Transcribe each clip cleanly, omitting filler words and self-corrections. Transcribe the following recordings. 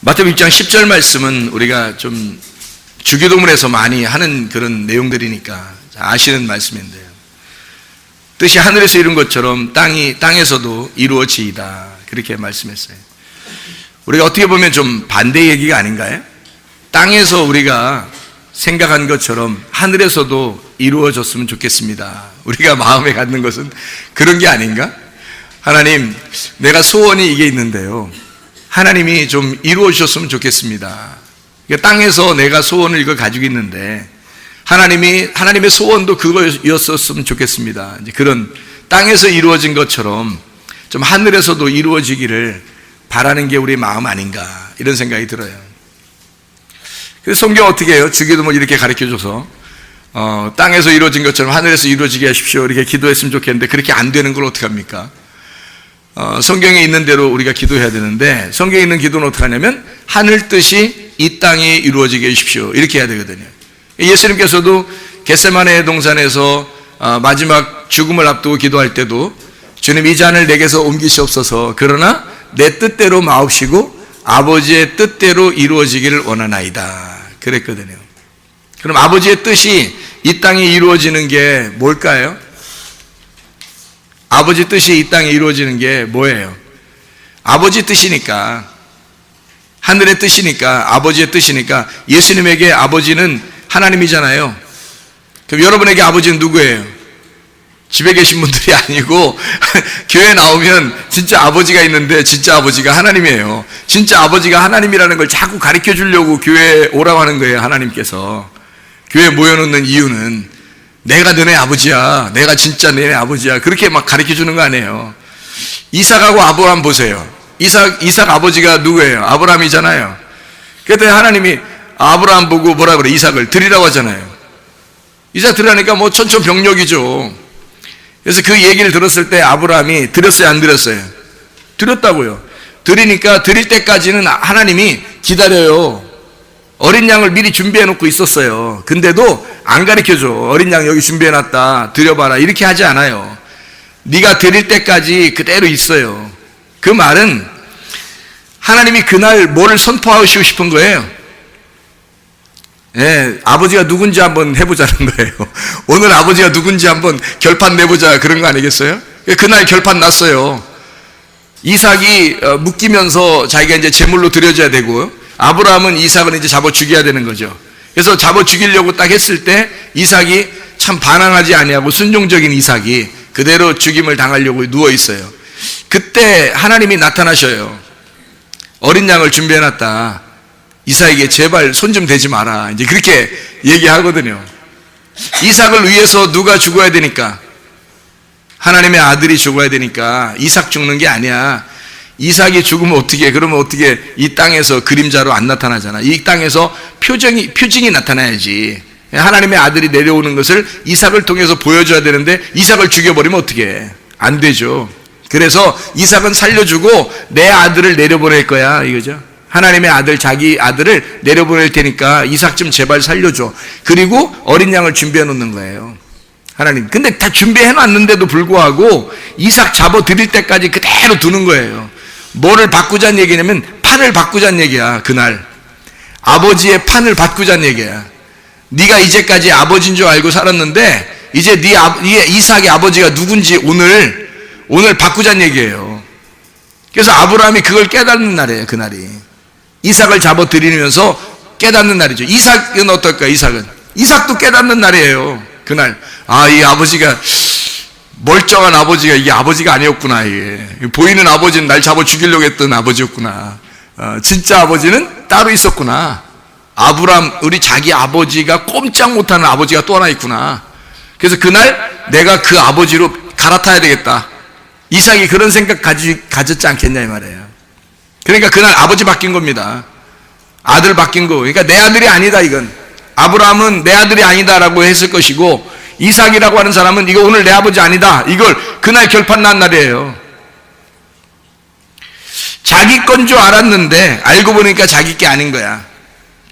마태복음 6장 10절 말씀은 우리가 좀 주기도문에서 많이 하는 그런 내용들이니까 아시는 말씀인데요. 뜻이 하늘에서 이룬 것처럼 땅에서도 이루어지이다. 그렇게 말씀했어요. 우리가 어떻게 보면 좀 반대 얘기가 아닌가요? 땅에서 우리가 생각한 것처럼 하늘에서도 이루어졌으면 좋겠습니다. 우리가 마음에 갖는 것은 그런 게 아닌가? 하나님, 내가 소원이 이게 있는데요. 하나님이 좀 이루어 주셨으면 좋겠습니다. 땅에서 내가 소원을 이걸 가지고 있는데 하나님의 소원도 그거였었으면 좋겠습니다. 이제 그런 땅에서 이루어진 것처럼 좀 하늘에서도 이루어지기를 바라는 게 우리의 마음 아닌가 이런 생각이 들어요. 그래서 성경 어떻게 해요? 주기도문 이렇게 가르쳐줘서 땅에서 이루어진 것처럼 하늘에서 이루어지게 하십시오 이렇게 기도했으면 좋겠는데 그렇게 안 되는 걸 어떻게 합니까? 성경에 있는 대로 우리가 기도해야 되는데 성경에 있는 기도는 어떻게 하냐면 하늘 뜻이 이 땅에 이루어지게 해주십시오 이렇게 해야 되거든요. 예수님께서도 겟세마네 동산에서 마지막 죽음을 앞두고 기도할 때도 주님 이 잔을 내게서 옮기시옵소서 그러나 내 뜻대로 마옵시고 아버지의 뜻대로 이루어지기를 원하나이다 그랬거든요. 그럼 아버지의 뜻이 이 땅에 이루어지는 게 뭘까요? 아버지 뜻이 이 땅에 이루어지는 게 뭐예요? 아버지 뜻이니까, 하늘의 뜻이니까, 아버지의 뜻이니까 예수님에게 아버지는 하나님이잖아요. 그럼 여러분에게 아버지는 누구예요? 집에 계신 분들이 아니고 교회 나오면 진짜 아버지가 있는데 진짜 아버지가 하나님이에요. 진짜 아버지가 하나님이라는 걸 자꾸 가르쳐 주려고 교회에 오라고 하는 거예요. 하나님께서 교회에 모여놓는 이유는 내가 너네 아버지야. 내가 진짜 너네 아버지야. 그렇게 막 가르쳐 주는 거 아니에요. 이삭하고 아브라함 보세요. 이삭 아버지가 누구예요? 아브라함이잖아요. 그랬더니 하나님이 아브라함 보고 뭐라 그래? 이삭을 드리라고 하잖아요. 이삭 드리라니까 뭐 천천병력이죠. 그래서 그 얘기를 들었을 때 아브라함이 드렸어요? 안 드렸어요? 드렸다고요. 드리니까 드릴 때까지는 하나님이 기다려요. 어린 양을 미리 준비해 놓고 있었어요. 근데도 안 가르쳐줘. 어린 양 여기 준비해 놨다. 드려봐라. 이렇게 하지 않아요. 네가 드릴 때까지 그대로 있어요. 그 말은 하나님이 그날 뭐를 선포하시고 싶은 거예요. 예, 아버지가 누군지 한번 해보자는 거예요. 오늘 아버지가 누군지 한번 결판 내보자 그런 거 아니겠어요? 그날 결판 났어요. 이삭이 묶이면서 자기가 이제 제물로 드려줘야 되고 아브라함은 이삭을 이제 잡아 죽여야 되는 거죠. 그래서 잡아 죽이려고 딱 했을 때 이삭이 참 반항하지 아니하고 순종적인 이삭이 그대로 죽임을 당하려고 누워 있어요. 그때 하나님이 나타나셔요. 어린 양을 준비해놨다. 이삭에게 제발 손 좀 대지 마라. 이제 그렇게 얘기하거든요. 이삭을 위해서 누가 죽어야 되니까? 하나님의 아들이 죽어야 되니까 이삭 죽는 게 아니야. 이삭이 죽으면 어떻게 해? 그러면 어떻게 이 땅에서 그림자로 안 나타나잖아. 이 땅에서 표징이 나타나야지. 하나님의 아들이 내려오는 것을 이삭을 통해서 보여줘야 되는데 이삭을 죽여버리면 어떻게 해? 안 되죠. 그래서 이삭은 살려주고 내 아들을 내려보낼 거야 이거죠. 하나님의 아들, 자기 아들을 내려보낼 테니까 이삭 좀 제발 살려줘. 그리고 어린 양을 준비해 놓는 거예요. 하나님. 근데 다 준비해 놨는데도 불구하고 이삭 잡아 드릴 때까지 그대로 두는 거예요. 뭐를 바꾸자는 얘기냐면 판을 바꾸자는 얘기야. 그날 아버지의 판을 바꾸자는 얘기야. 네가 이제까지 아버지인 줄 알고 살았는데 이제 이삭의 아버지가 누군지 오늘 바꾸자는 얘기예요. 그래서 아브라함이 그걸 깨닫는 날이에요. 그날이 이삭을 잡아 드리면서 깨닫는 날이죠. 이삭은 어떨까? 이삭도 깨닫는 날이에요. 그날 이 아버지가 멀쩡한 아버지가 이게 아버지가 아니었구나. 이게 보이는 아버지는 날 잡아 죽이려고 했던 아버지였구나. 진짜 아버지는 따로 있었구나. 아브라함 우리 자기 아버지가 꼼짝 못하는 아버지가 또 하나 있구나. 그래서 그날 내가 그 아버지로 갈아타야 되겠다. 이삭이 그런 생각 가졌지 않겠냐 이 말이에요. 그러니까 그날 아버지 바뀐 겁니다. 아들 바뀐 거. 그러니까 내 아들이 아니다 이건. 아브라함은 내 아들이 아니다라고 했을 것이고 이삭이라고 하는 사람은 이거 오늘 내 아버지 아니다. 이걸 그날 결판 난 날이에요. 자기 건 줄 알았는데 알고 보니까 자기 게 아닌 거야.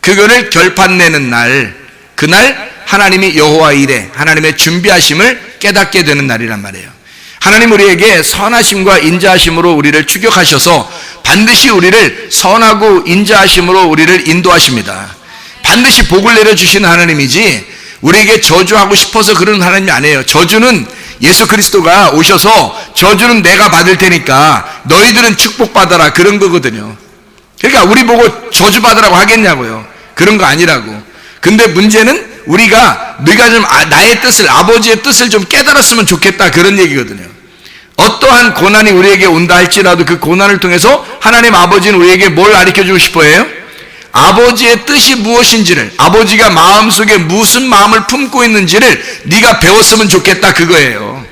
그거를 결판 내는 날, 그날 하나님이 여호와 이레, 하나님의 준비하심을 깨닫게 되는 날이란 말이에요. 하나님 우리에게 선하심과 인자하심으로 우리를 추격하셔서 반드시 우리를 선하고 인자하심으로 우리를 인도하십니다. 반드시 복을 내려주시는 하나님이지 우리에게 저주하고 싶어서 그런 하나님이 아니에요. 저주는 예수 그리스도가 오셔서 저주는 내가 받을 테니까 너희들은 축복받아라 그런 거거든요. 그러니까 우리 보고 저주받으라고 하겠냐고요. 그런 거 아니라고. 근데 문제는 우리가 네가 좀 나의 뜻을, 아버지의 뜻을 좀 깨달았으면 좋겠다 그런 얘기거든요. 어떠한 고난이 우리에게 온다 할지라도 그 고난을 통해서 하나님 아버지는 우리에게 뭘 가르쳐주고 싶어 해요? 아버지의 뜻이 무엇인지를, 아버지가 마음속에 무슨 마음을 품고 있는지를 네가 배웠으면 좋겠다 그거예요.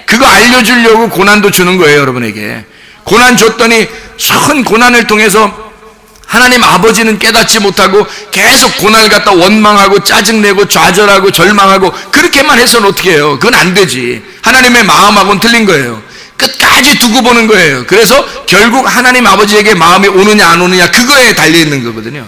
그거 알려주려고 고난도 주는 거예요. 여러분에게 고난 줬더니 큰 고난을 통해서 하나님 아버지는 깨닫지 못하고 계속 고난을 갖다 원망하고 짜증내고 좌절하고 절망하고 그렇게만 해서는 어떻게 해요? 그건 안 되지. 하나님의 마음하고는 틀린 거예요. 끝까지 두고 보는 거예요. 그래서 결국 하나님 아버지에게 마음이 오느냐 안 오느냐 그거에 달려있는 거거든요.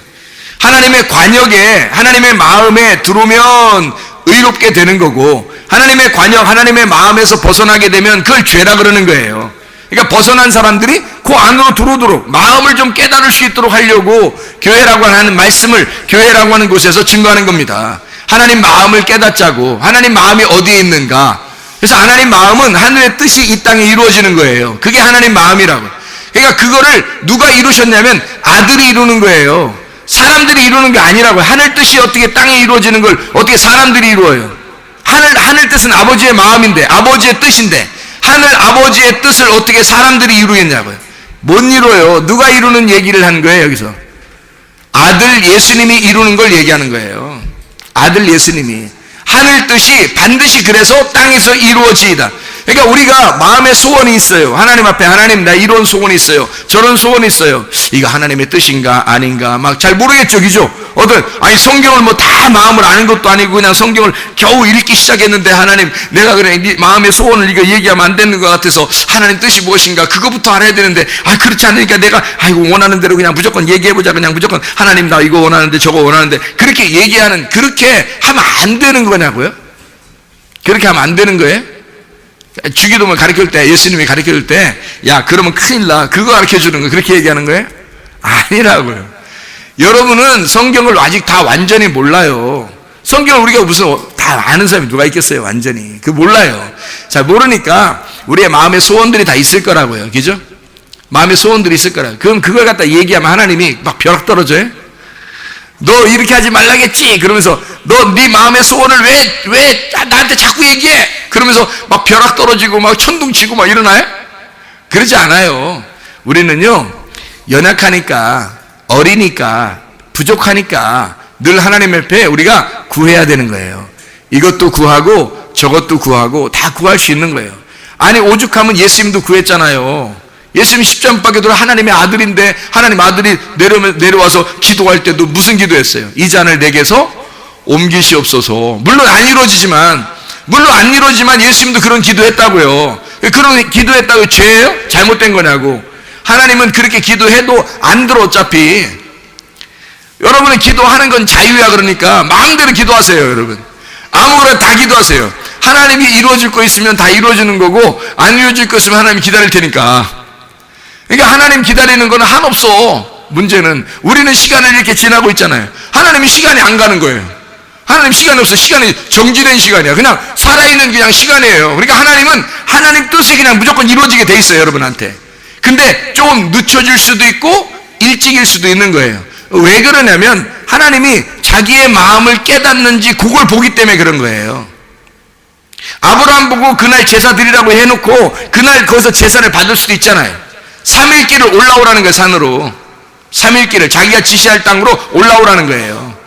하나님의 관역에, 하나님의 마음에 들어오면 의롭게 되는 거고, 하나님의 관역, 하나님의 마음에서 벗어나게 되면 그걸 죄라 그러는 거예요. 그러니까 벗어난 사람들이 그 안으로 들어오도록 마음을 좀 깨달을 수 있도록 하려고 교회라고 하는 말씀을, 교회라고 하는 곳에서 증거하는 겁니다. 하나님 마음을 깨닫자고. 하나님 마음이 어디에 있는가. 그래서 하나님 마음은 하늘의 뜻이 이 땅에 이루어지는 거예요. 그게 하나님 마음이라고. 그러니까 그거를 누가 이루셨냐면 아들이 이루는 거예요. 사람들이 이루는 게 아니라고요. 하늘 뜻이 어떻게 땅에 이루어지는 걸 어떻게 사람들이 이루어요? 하늘 뜻은 아버지의 마음인데, 아버지의 뜻인데, 하늘 아버지의 뜻을 어떻게 사람들이 이루겠냐고요. 못 이루어요. 누가 이루는 얘기를 하는 거예요, 여기서? 아들 예수님이 이루는 걸 얘기하는 거예요. 아들 예수님이. 하늘 뜻이 반드시 그래서 땅에서 이루어지이다. 그러니까 우리가 마음의 소원이 있어요. 하나님 앞에, 하나님 나 이런 소원이 있어요. 저런 소원이 있어요. 이거 하나님의 뜻인가 아닌가 막 잘 모르겠죠, 그죠? 아니 성경을 뭐 다 마음을 아는 것도 아니고 그냥 성경을 겨우 읽기 시작했는데 하나님 내가 그래 네 마음의 소원을 이거 얘기하면 안 되는 것 같아서 하나님 뜻이 무엇인가 그거부터 알아야 되는데 그렇지 않으니까 내가 아이고 원하는 대로 그냥 무조건 얘기해보자. 그냥 무조건 하나님 나 이거 원하는데 저거 원하는데 그렇게 얘기하는, 그렇게 하면 안 되는 거냐고요? 그렇게 하면 안 되는 거예요? 주기도문 가르칠 때, 예수님이 가르칠 때, 야, 그러면 큰일 나. 그거 가르쳐 주는 거, 그렇게 얘기하는 거예요? 아니라고요. 여러분은 성경을 아직 다 완전히 몰라요. 성경을 우리가 무슨, 다 아는 사람이 누가 있겠어요, 완전히. 몰라요. 잘 모르니까 우리의 마음의 소원들이 다 있을 거라고요. 그죠? 마음의 소원들이 있을 거라고요. 그럼 그걸 갖다 얘기하면 하나님이 막 벼락 떨어져요? 너 이렇게 하지 말라겠지? 그러면서 너 네 마음의 소원을 왜 나한테 자꾸 얘기해? 그러면서 막 벼락 떨어지고 막 천둥치고 막 일어나요? 그러지 않아요. 우리는요, 연약하니까, 어리니까, 부족하니까 늘 하나님 앞에 우리가 구해야 되는 거예요. 이것도 구하고 저것도 구하고 다 구할 수 있는 거예요. 아니 오죽하면 예수님도 구했잖아요. 예수님 십자가 돌아 하나님의 아들인데 하나님 아들이 내려와서 기도할 때도 무슨 기도했어요? 이 잔을 내게서 옮기시옵소서. 물론 안 이루어지지만 예수님도 그런 기도했다고요. 그런 기도했다고 죄예요? 잘못된 거냐고. 하나님은 그렇게 기도해도 안 들어. 어차피 여러분은 기도하는 건 자유야. 그러니까 마음대로 기도하세요. 여러분 아무거나 다 기도하세요. 하나님이 이루어질 거 있으면 다 이루어지는 거고 안 이루어질 거 있으면 하나님이 기다릴 테니까. 그러니까 하나님 기다리는 거는 한없어. 문제는 우리는 시간을 이렇게 지나고 있잖아요. 하나님이 시간이 안 가는 거예요. 하나님 시간이 없어. 시간이 정지된 시간이야. 그냥 살아있는 그냥 시간이에요. 그러니까 하나님은 하나님 뜻이 그냥 무조건 이루어지게 돼 있어요, 여러분한테. 근데 좀 늦춰질 수도 있고 일찍일 수도 있는 거예요. 왜 그러냐면 하나님이 자기의 마음을 깨닫는지 그걸 보기 때문에 그런 거예요. 아브라함 보고 그날 제사 드리라고 해놓고 그날 거기서 제사를 받을 수도 있잖아요. 3일 길을 올라오라는 거예요. 산으로 3일 길을 자기가 지시할 땅으로 올라오라는 거예요.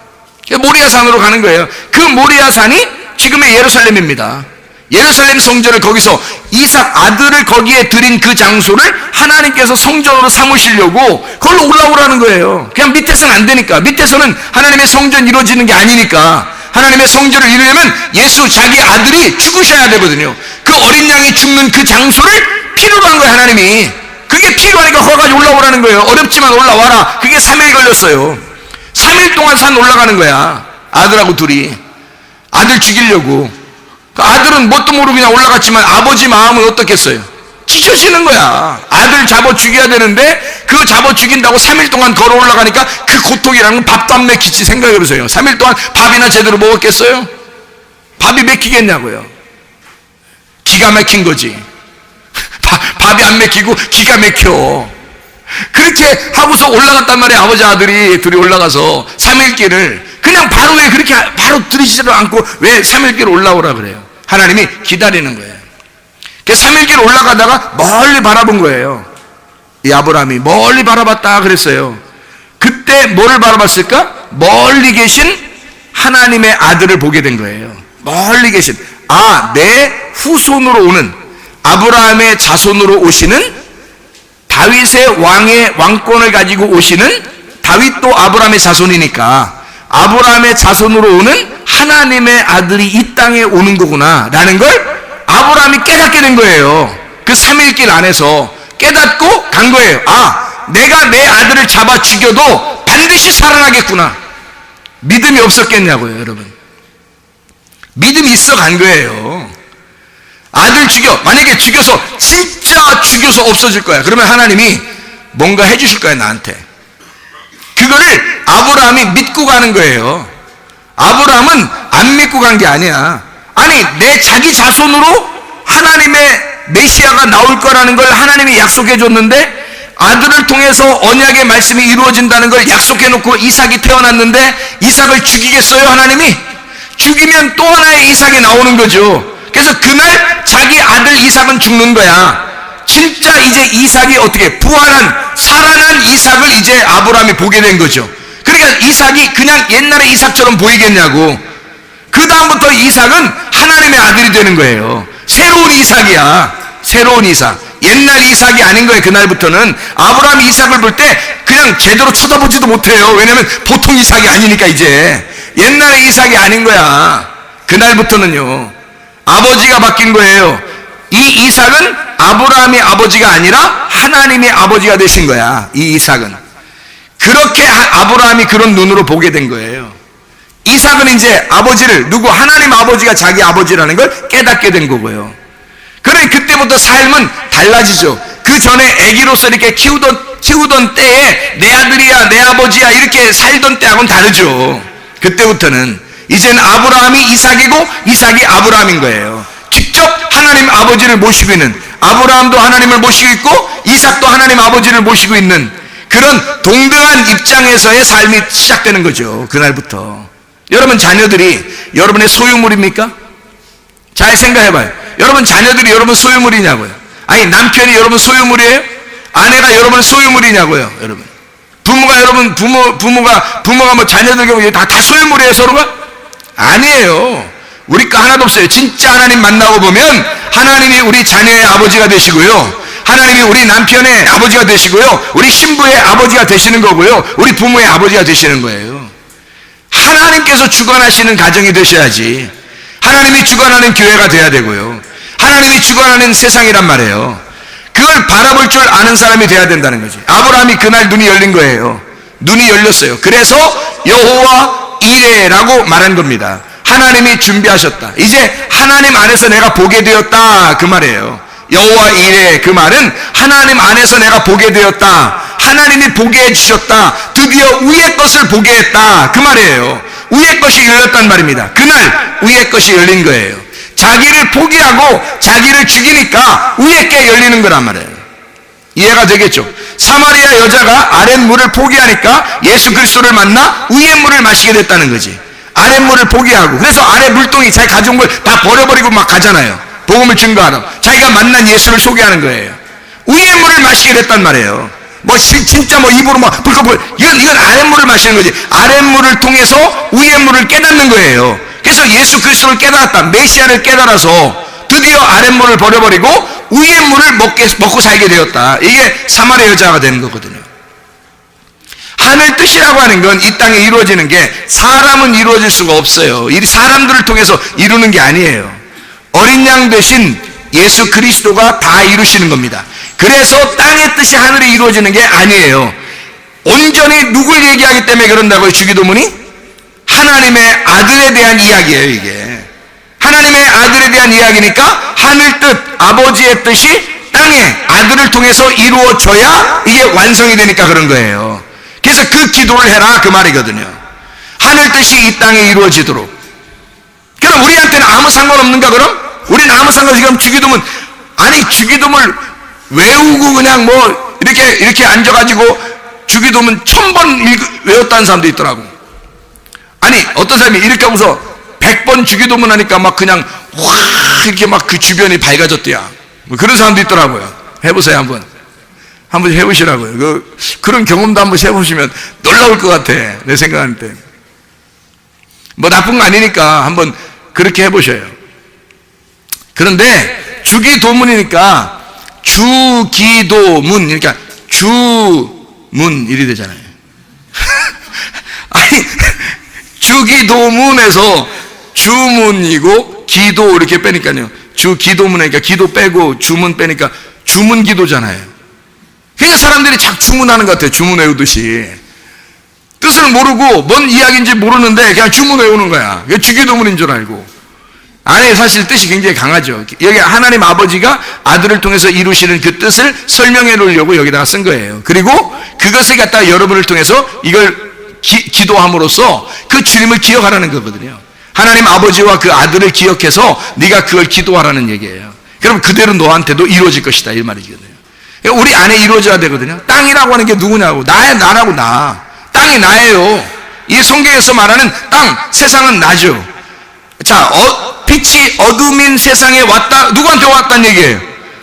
모리아 산으로 가는 거예요. 그 모리아 산이 지금의 예루살렘입니다. 예루살렘 성전을 거기서 이삭 아들을 거기에 드린 그 장소를 하나님께서 성전으로 삼으시려고 그걸로 올라오라는 거예요. 그냥 밑에서는 안 되니까. 밑에서는 하나님의 성전 이루어지는 게 아니니까. 하나님의 성전을 이루려면 예수 자기 아들이 죽으셔야 되거든요. 그 어린 양이 죽는 그 장소를 필요로 한 거예요, 하나님이. 그게 필요하니까 거기까지 올라오라는 거예요. 어렵지만 올라와라. 그게 3일 걸렸어요. 3일 동안 산 올라가는 거야. 아들하고 둘이. 아들 죽이려고. 그 아들은 뭣도 모르고 그냥 올라갔지만 아버지 마음은 어떻겠어요? 찢어지는 거야. 아들 잡아 죽여야 되는데 그 잡아 죽인다고 3일 동안 걸어 올라가니까 그 고통이라는 건 밥도 안 먹히지. 생각해보세요. 3일 동안 밥이나 제대로 먹었겠어요? 밥이 먹히겠냐고요. 기가 막힌 거지. 밥이 안 먹히고 기가 막혀. 그렇게 하고서 올라갔단 말이에요. 아버지 아들이 둘이 올라가서 3일 길을 그냥 바로 왜 그렇게 바로 들이지도 않고 왜 3일 길 올라오라 그래요? 하나님이 기다리는 거예요. 그래서 3일 길 올라가다가 멀리 바라본 거예요. 이 아브라함이 멀리 바라봤다 그랬어요. 그때 뭐를 바라봤을까? 멀리 계신 하나님의 아들을 보게 된 거예요. 멀리 계신, 내 후손으로 오는, 아브라함의 자손으로 오시는, 다윗의 왕권을 가지고 오시는, 다윗도 아브라함의 자손이니까 아브라함의 자손으로 오는 하나님의 아들이 이 땅에 오는 거구나 라는 걸 아브라함이 깨닫게 된 거예요. 그 3일 길 안에서 깨닫고 간 거예요. 내가 내 아들을 잡아 죽여도 반드시 살아나겠구나. 믿음이 없었겠냐고요, 여러분. 믿음이 있어 간 거예요. 아들 만약에 죽여서 진짜 죽여서 없어질 거야. 그러면 하나님이 뭔가 해주실 거야, 나한테. 그거를 아브라함이 믿고 가는 거예요. 아브라함은 안 믿고 간 게 아니야. 아니, 내 자기 자손으로 하나님의 메시아가 나올 거라는 걸 하나님이 약속해 줬는데, 아들을 통해서 언약의 말씀이 이루어진다는 걸 약속해 놓고 이삭이 태어났는데 이삭을 죽이겠어요, 하나님이? 죽이면 또 하나의 이삭이 나오는 거죠. 그래서 그날 자기 아들 이삭은 죽는 거야. 진짜 이제 이삭이 어떻게 부활한 살아난 이삭을 이제 아브라함이 보게 된 거죠. 그러니까 이삭이 그냥 옛날의 이삭처럼 보이겠냐고. 그 다음부터 이삭은 하나님의 아들이 되는 거예요. 새로운 이삭이야. 새로운 이삭. 옛날 이삭이 아닌 거예요. 그날부터는 아브라함이 이삭을 볼 때 그냥 제대로 쳐다보지도 못해요. 왜냐면 보통 이삭이 아니니까. 이제 옛날의 이삭이 아닌 거야. 그날부터는요, 아버지가 바뀐 거예요. 이 이삭은 아브라함의 아버지가 아니라 하나님의 아버지가 되신 거야. 이 이삭은. 그렇게 아브라함이 그런 눈으로 보게 된 거예요. 이삭은 이제 아버지를, 하나님 아버지가 자기 아버지라는 걸 깨닫게 된 거고요. 그래, 그때부터 삶은 달라지죠. 그 전에 아기로서 이렇게 키우던 때에 내 아들이야, 내 아버지야 이렇게 살던 때하고는 다르죠. 그때부터는 이제는 아브라함이 이삭이고 이삭이 아브라함인 거예요. 직접 하나님 아버지를 모시고 있는, 아브라함도 하나님을 모시고 있고 이삭도 하나님 아버지를 모시고 있는 그런 동등한 입장에서의 삶이 시작되는 거죠. 그날부터. 여러분 자녀들이 여러분의 소유물입니까? 잘 생각해봐요. 여러분 자녀들이 여러분 소유물이냐고요? 아니, 남편이 여러분 소유물이에요? 아내가 여러분 소유물이냐고요? 여러분 부모가 뭐 자녀들 경우에 다 소유물이에요, 서로가? 아니에요. 우리 거 하나도 없어요. 진짜 하나님 만나고 보면 하나님이 우리 자녀의 아버지가 되시고요, 하나님이 우리 남편의 아버지가 되시고요, 우리 신부의 아버지가 되시는 거고요, 우리 부모의 아버지가 되시는 거예요. 하나님께서 주관하시는 가정이 되셔야지. 하나님이 주관하는 교회가 돼야 되고요, 하나님이 주관하는 세상이란 말이에요. 그걸 바라볼 줄 아는 사람이 돼야 된다는 거지. 아브라함이 그날 눈이 열린 거예요. 눈이 열렸어요. 그래서 여호와 이레라고 말한 겁니다. 하나님이 준비하셨다. 이제 하나님 안에서 내가 보게 되었다, 그 말이에요. 여호와 이레, 그 말은 하나님 안에서 내가 보게 되었다, 하나님이 보게 해주셨다, 드디어 위의 것을 보게 했다, 그 말이에요. 위의 것이 열렸단 말입니다. 그날 위의 것이 열린 거예요. 자기를 포기하고 자기를 죽이니까 위의 게 열리는 거란 말이에요. 이해가 되겠죠? 사마리아 여자가 아랫물을 포기하니까 예수 그리스도를 만나 위의 물을 마시게 됐다는 거지. 아랫물을 포기하고, 그래서 아래 물동이 자기 가져온 걸 다 버려버리고 막 가잖아요. 복음을 증거하러 자기가 만난 예수를 소개하는 거예요. 위의 물을 마시게 됐단 말이에요. 진짜 입으로 불꺼불, 이건 아랫물을 마시는 거지. 아랫물을 통해서 위의 물을 깨닫는 거예요. 그래서 예수 그리스도를 깨달았다, 메시아를 깨달아서 드디어 아랫물을 버려버리고 위의 물을 먹고 살게 되었다. 이게 사마리아 여자가 되는 거거든요. 하늘 뜻이라고 하는 건 이 땅에 이루어지는 게 사람은 이루어질 수가 없어요. 이 사람들을 통해서 이루는 게 아니에요. 어린 양 대신 예수 그리스도가 다 이루시는 겁니다. 그래서 땅의 뜻이 하늘에 이루어지는 게 아니에요. 온전히 누굴 얘기하기 때문에 그런다고요, 주기도문이? 하나님의 아들에 대한 이야기예요, 이게. 하나님의 아들에 대한 이야기니까 하늘 뜻, 아버지의 뜻이 땅 땅에 아들을 통해서 이루어져야 이게 완성이 되니까 그런 거예요. 그래서 그 기도를 해라 그 말이거든요. 하늘 뜻이 이 땅에 이루어지도록. 그럼 우리한테는 아무 상관없는가 그럼? 우리는 아무 상관없이 그럼 주기도문, 아니 주기도문을 외우고 그냥 뭐 이렇게 앉아가지고 주기도문 1000번 외웠다는 사람도 있더라고. 아니 어떤 사람이 이렇게 하고서 100번 주기도문 하니까 막 그냥 확 이렇게 막 그 주변이 밝아졌대야. 뭐 그런 사람도 있더라고요. 해보세요 한번 해보시라고요. 그런 경험도 한번 해보시면 놀라울 것 같아. 내 생각할 때. 뭐 나쁜 거 아니니까 한번 그렇게 해보셔요. 그런데 주기도문이니까 주기도문, 그러니까 주문 이리 되잖아요. 아니 주기도문에서 주문이고 기도 이렇게 빼니까요. 주기도문이니까 기도 빼고 주문 빼니까 주문기도잖아요. 그러니까 사람들이 자꾸 주문하는 것 같아요. 주문 외우듯이. 뜻을 모르고 뭔 이야기인지 모르는데 그냥 주문 외우는 거야. 그게 주기도문인 줄 알고. 아니 사실 뜻이 굉장히 강하죠. 여기 하나님 아버지가 아들을 통해서 이루시는 그 뜻을 설명해 놓으려고 여기다가 쓴 거예요. 그리고 그것을 갖다가 여러분을 통해서 이걸 기도함으로써 그 주님을 기억하라는 거거든요. 하나님 아버지와 그 아들을 기억해서 네가 그걸 기도하라는 얘기예요. 그럼 그대로 너한테도 이루어질 것이다 이 말이거든요. 우리 안에 이루어져야 되거든요. 땅이라고 하는 게 누구냐고. 나라고 나. 땅이 나예요. 이 성경에서 말하는 땅, 세상은 나죠. 자, 빛이 어둠인 세상에 왔다. 누구한테 왔다는 얘기예요?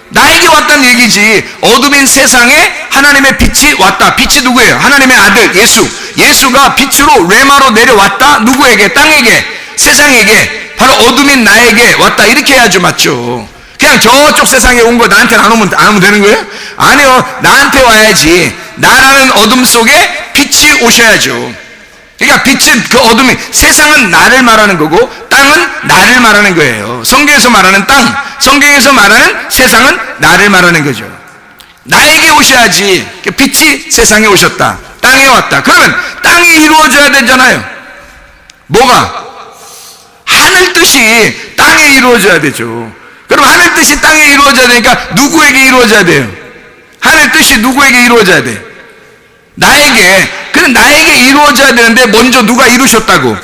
나에게 왔다는 얘기지. 어둠인 세상에 하나님의 빛이 왔다. 빛이 누구예요? 하나님의 아들 예수. 예수가 빛으로 레마로 내려왔다. 누구에게? 땅에게, 세상에게, 바로 어둠인 나에게 왔다. 이렇게 해야죠. 맞죠? 그냥 저쪽 세상에 온 거 나한테는 안 오면 되는 거예요? 아니요. 나한테 와야지. 나라는 어둠 속에 빛이 오셔야죠. 그러니까 빛은 그 어둠이, 세상은 나를 말하는 거고 땅은 나를 말하는 거예요. 성경에서 말하는 땅, 성경에서 말하는 세상은 나를 말하는 거죠. 나에게 오셔야지. 빛이 세상에 오셨다. 땅에 왔다. 그러면 땅이 이루어져야 되잖아요. 뭐가? 하늘 뜻이 땅에 이루어져야 되죠. 그럼 하늘 뜻이 땅에 이루어져야 되니까 누구에게 이루어져야 돼요? 하늘 뜻이 누구에게 이루어져야 돼? 나에게. 근데 나에게 이루어져야 되는데 먼저 누가 이루셨다고?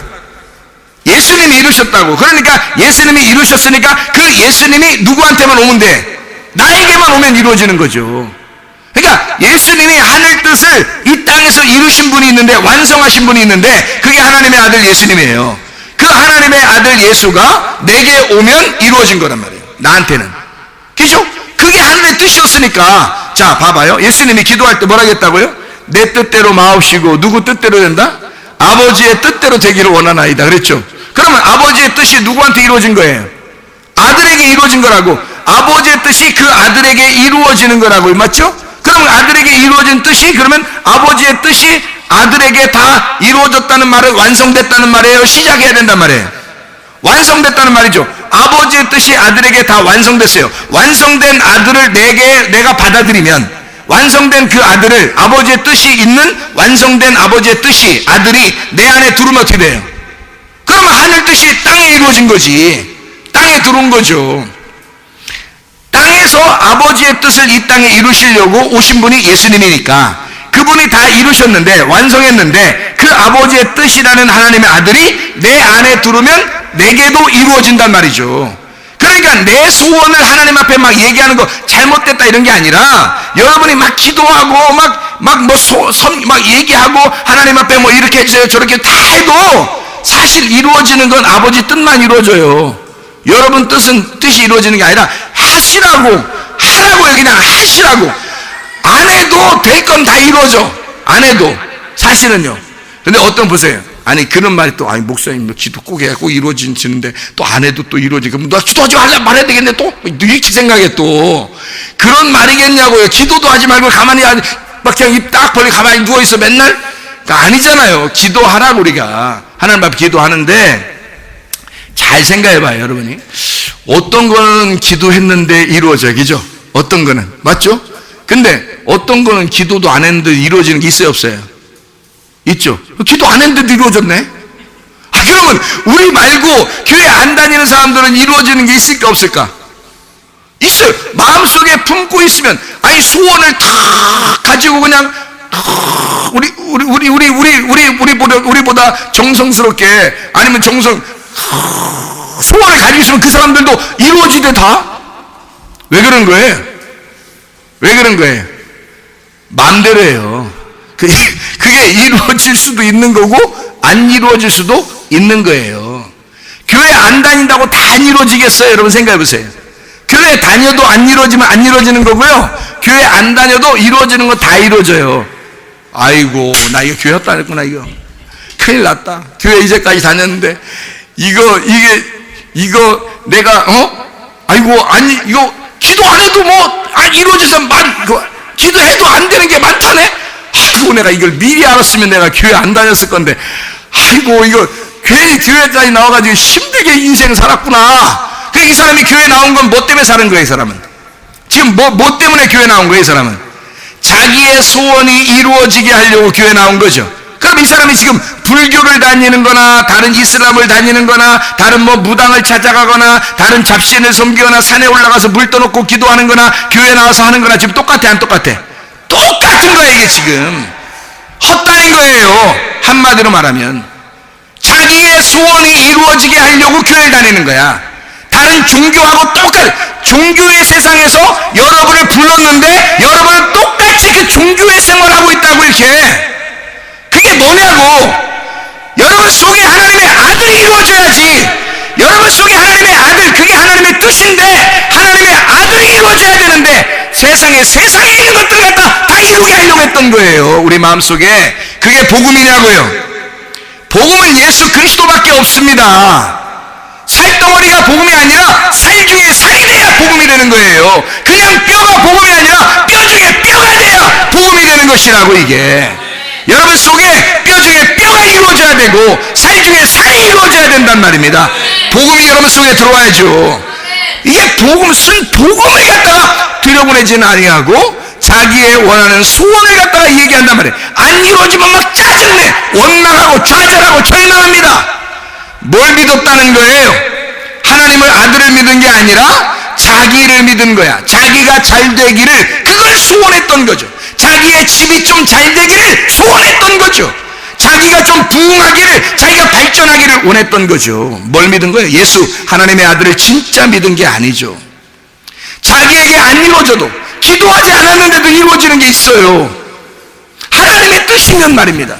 예수님이 이루셨다고. 그러니까 예수님이 이루셨으니까 그 예수님이 누구한테만 오면 돼? 나에게만 오면 이루어지는 거죠. 그러니까 예수님이 하늘 뜻을 이 땅에서 이루신 분이 있는데, 완성하신 분이 있는데, 그게 하나님의 아들 예수님이에요. 그 하나님의 아들 예수가 내게 오면 이루어진 거란 말이에요. 나한테는. 그죠? 그게 하늘의 뜻이었으니까. 자, 봐봐요. 예수님이 기도할 때 뭐라 했다고요? 내 뜻대로 마옵시고 누구 뜻대로 된다? 아버지의 뜻대로 되기를 원하나이다. 그랬죠? 그러면 아버지의 뜻이 누구한테 이루어진 거예요? 아들에게 이루어진 거라고. 아버지의 뜻이 그 아들에게 이루어지는 거라고. 맞죠? 그러면 아들에게 이루어진 뜻이, 그러면 아버지의 뜻이 아들에게 다 이루어졌다는 말은 완성됐다는 말이에요? 시작해야 된단 말이에요? 완성됐다는 말이죠. 아버지의 뜻이 아들에게 다 완성됐어요. 완성된 아들을 내가 받아들이면, 완성된 그 아들을, 아버지의 뜻이 있는 완성된 아버지의 뜻이, 아들이 내 안에 들어오면 어떻게 돼요? 그러면 하늘 뜻이 땅에 이루어진 거지. 땅에 들어온 거죠. 땅에서 아버지의 뜻을 이 땅에 이루시려고 오신 분이 예수님이니까 그분이 다 이루셨는데, 완성했는데, 그 아버지의 뜻이라는 하나님의 아들이 내 안에 들어오면 내게도 이루어진단 말이죠. 그러니까 내 소원을 하나님 앞에 막 얘기하는 거 잘못됐다 이런 게 아니라, 여러분이 막 기도하고 막 얘기하고 하나님 앞에 뭐 이렇게 해주세요 저렇게 다 해도 사실 이루어지는 건 아버지 뜻만 이루어져요. 여러분 뜻이 이루어지는 게 아니라 하라고 그냥 하시라고. 안 해도 될 건 다 이루어져. 안 해도 사실은요. 근데 어떤 보세요. 아니 그런 말이 또, 아니 목사님 기도 꼭 해야 꼭 이루어지는데 또 안 해도 또 이루어지. 그럼 나 기도하지 말라 말해야 되겠네. 또 이렇게 생각해. 또 그런 말이겠냐고요. 기도도 하지 말고 가만히 막 그냥 입 딱 벌리고 가만히 누워있어 맨날. 그러니까 아니잖아요. 기도하라고. 우리가 하나님 앞에 기도하는데 잘 생각해봐요. 여러분이 어떤 거는 기도했는데 이루어져, 그죠? 어떤 거는, 맞죠? 근데 어떤 거는 기도도 안 했는데 이루어지는 게 있어요, 없어요? 있죠? 기도 안 했는데도 이루어졌네? 그러면 우리 말고 교회 안 다니는 사람들은 이루어지는 게 있을까 없을까? 있어요. 마음속에 품고 있으면, 아니, 소원을 다 가지고 그냥, 우리보다 정성스럽게, 아니면 소원을 가지고 있으면 그 사람들도 이루어지대 다? 왜 그런 거예요? 왜 그런 거예요? 마음대로예요. 그게 이루어질 수도 있는 거고, 안 이루어질 수도 있는 거예요. 교회 안 다닌다고 다 안 이루어지겠어요? 여러분 생각해 보세요. 교회 다녀도 안 이루어지면 안 이루어지는 거고요. 교회 안 다녀도 이루어지는 거 다 이루어져요. 아이고, 나 이거 교회 다녔구나, 이거. 큰일 났다. 교회 이제까지 다녔는데, 이거, 내가, 아이고, 아니, 이거, 기도 안 해도 이루어져서 기도해도 안 되는 게 많다네? 아이고, 내가 이걸 미리 알았으면 내가 교회 안 다녔을 건데, 아이고, 이거, 괜히 교회까지 나와가지고 힘들게 인생 살았구나. 이 사람이 교회 나온 건 뭐 때문에 사는 거예요, 이 사람은? 지금 뭐 때문에 교회 나온 거예요, 이 사람은? 자기의 소원이 이루어지게 하려고 교회 나온 거죠. 그럼 이 사람이 지금 불교를 다니는 거나, 다른 이슬람을 다니는 거나, 다른 무당을 찾아가거나, 다른 잡신을 섬기거나, 산에 올라가서 물 떠놓고 기도하는 거나, 교회 나와서 하는 거나, 지금 똑같아, 안 똑같아? 똑같은 거예요, 이게 지금. 헛다닌 거예요, 한마디로 말하면. 자기의 소원이 이루어지게 하려고 교회를 다니는 거야. 다른 종교하고 똑같아. 종교의 세상에서 여러분을 불렀는데 여러분은 똑같이 그 종교의 생활하고 있다고 이렇게. 그게 뭐냐고. 여러분 속에 하나님의 아들이 이루어져야지. 여러분 속에 하나님의 아들, 그게 하나님의 뜻인데 하나님의 아들이 이루어져야 되는데 세상에 있는 것들 갖다 다 이루게 하려고 했던 거예요. 우리 마음속에. 그게 복음이냐고요. 복음은 예수 그리스도밖에 없습니다. 살덩어리가 복음이 아니라 살 중에 살이 돼야 복음이 되는 거예요. 그냥 뼈가 복음이 아니라 뼈 중에 뼈가 돼야 복음이 되는 것이라고. 이게 여러분 속에 뼈 중에 뼈가 이루어져야 되고 살 중에 살이 이루어져야 된단 말입니다. 복음이 여러분 속에 들어와야죠. 이게 복음을 갖다가 들여보내지는 아니하고 자기의 원하는 소원을 갖다가 얘기한단 말이에요. 안 이루어지면 막 짜증내, 원망하고 좌절하고 절망합니다. 뭘 믿었다는 거예요? 하나님을 아들을 믿은 게 아니라 자기를 믿은 거야. 자기가 잘 되기를, 그걸 소원했던 거죠. 자기의 집이 좀 잘 되기를 소원했던 거죠. 자기가 좀 부흥하기를, 자기가 발전하기를 원했던 거죠. 뭘 믿은 거예요? 예수 하나님의 아들을 진짜 믿은 게 아니죠. 자기에게 안 이루어져도, 기도하지 않았는데도 이루어지는 게 있어요. 하나님의 뜻이면 말입니다.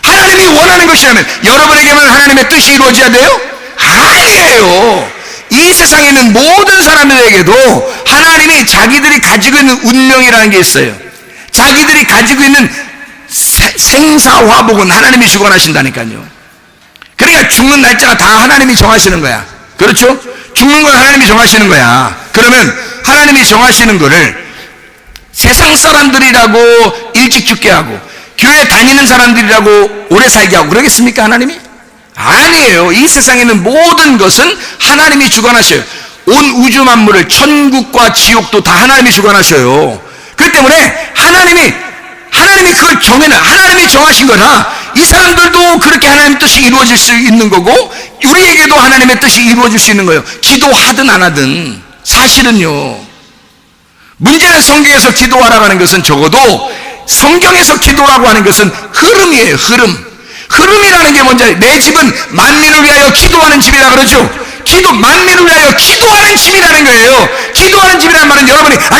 하나님이 원하는 것이라면 여러분에게만 하나님의 뜻이 이루어져야 돼요? 아니에요. 이 세상에 있는 모든 사람들에게도 하나님이 자기들이 가지고 있는 운명이라는 게 있어요. 자기들이 가지고 있는 생사화복은 하나님이 주관하신다니까요. 그러니까 죽는 날짜가 다 하나님이 정하시는 거야. 그렇죠? 죽는 건 하나님이 정하시는 거야. 그러면 하나님이 정하시는 거를 세상 사람들이라고 일찍 죽게 하고 교회 다니는 사람들이라고 오래 살게 하고 그러겠습니까, 하나님이? 아니에요. 이 세상에 있는 모든 것은 하나님이 주관하셔요. 온 우주 만물을, 천국과 지옥도 다 하나님이 주관하셔요. 그렇기 때문에 하나님이 그걸 하나님이 정하신 거라 이 사람들도 그렇게 하나님의 뜻이 이루어질 수 있는 거고 우리에게도 하나님의 뜻이 이루어질 수 있는 거예요. 기도하든 안 하든. 사실은요, 문제는 성경에서 기도하라고 하는 것은 적어도 성경에서 기도라고 하는 것은 흐름이에요. 흐름이라는 게 뭔지, 내 집은 만민을 위하여 기도하는 집이라 그러죠. 만민을 위하여 기도하는 집이라는 거예요. 기도하는 집이라는 말은 여러분이 막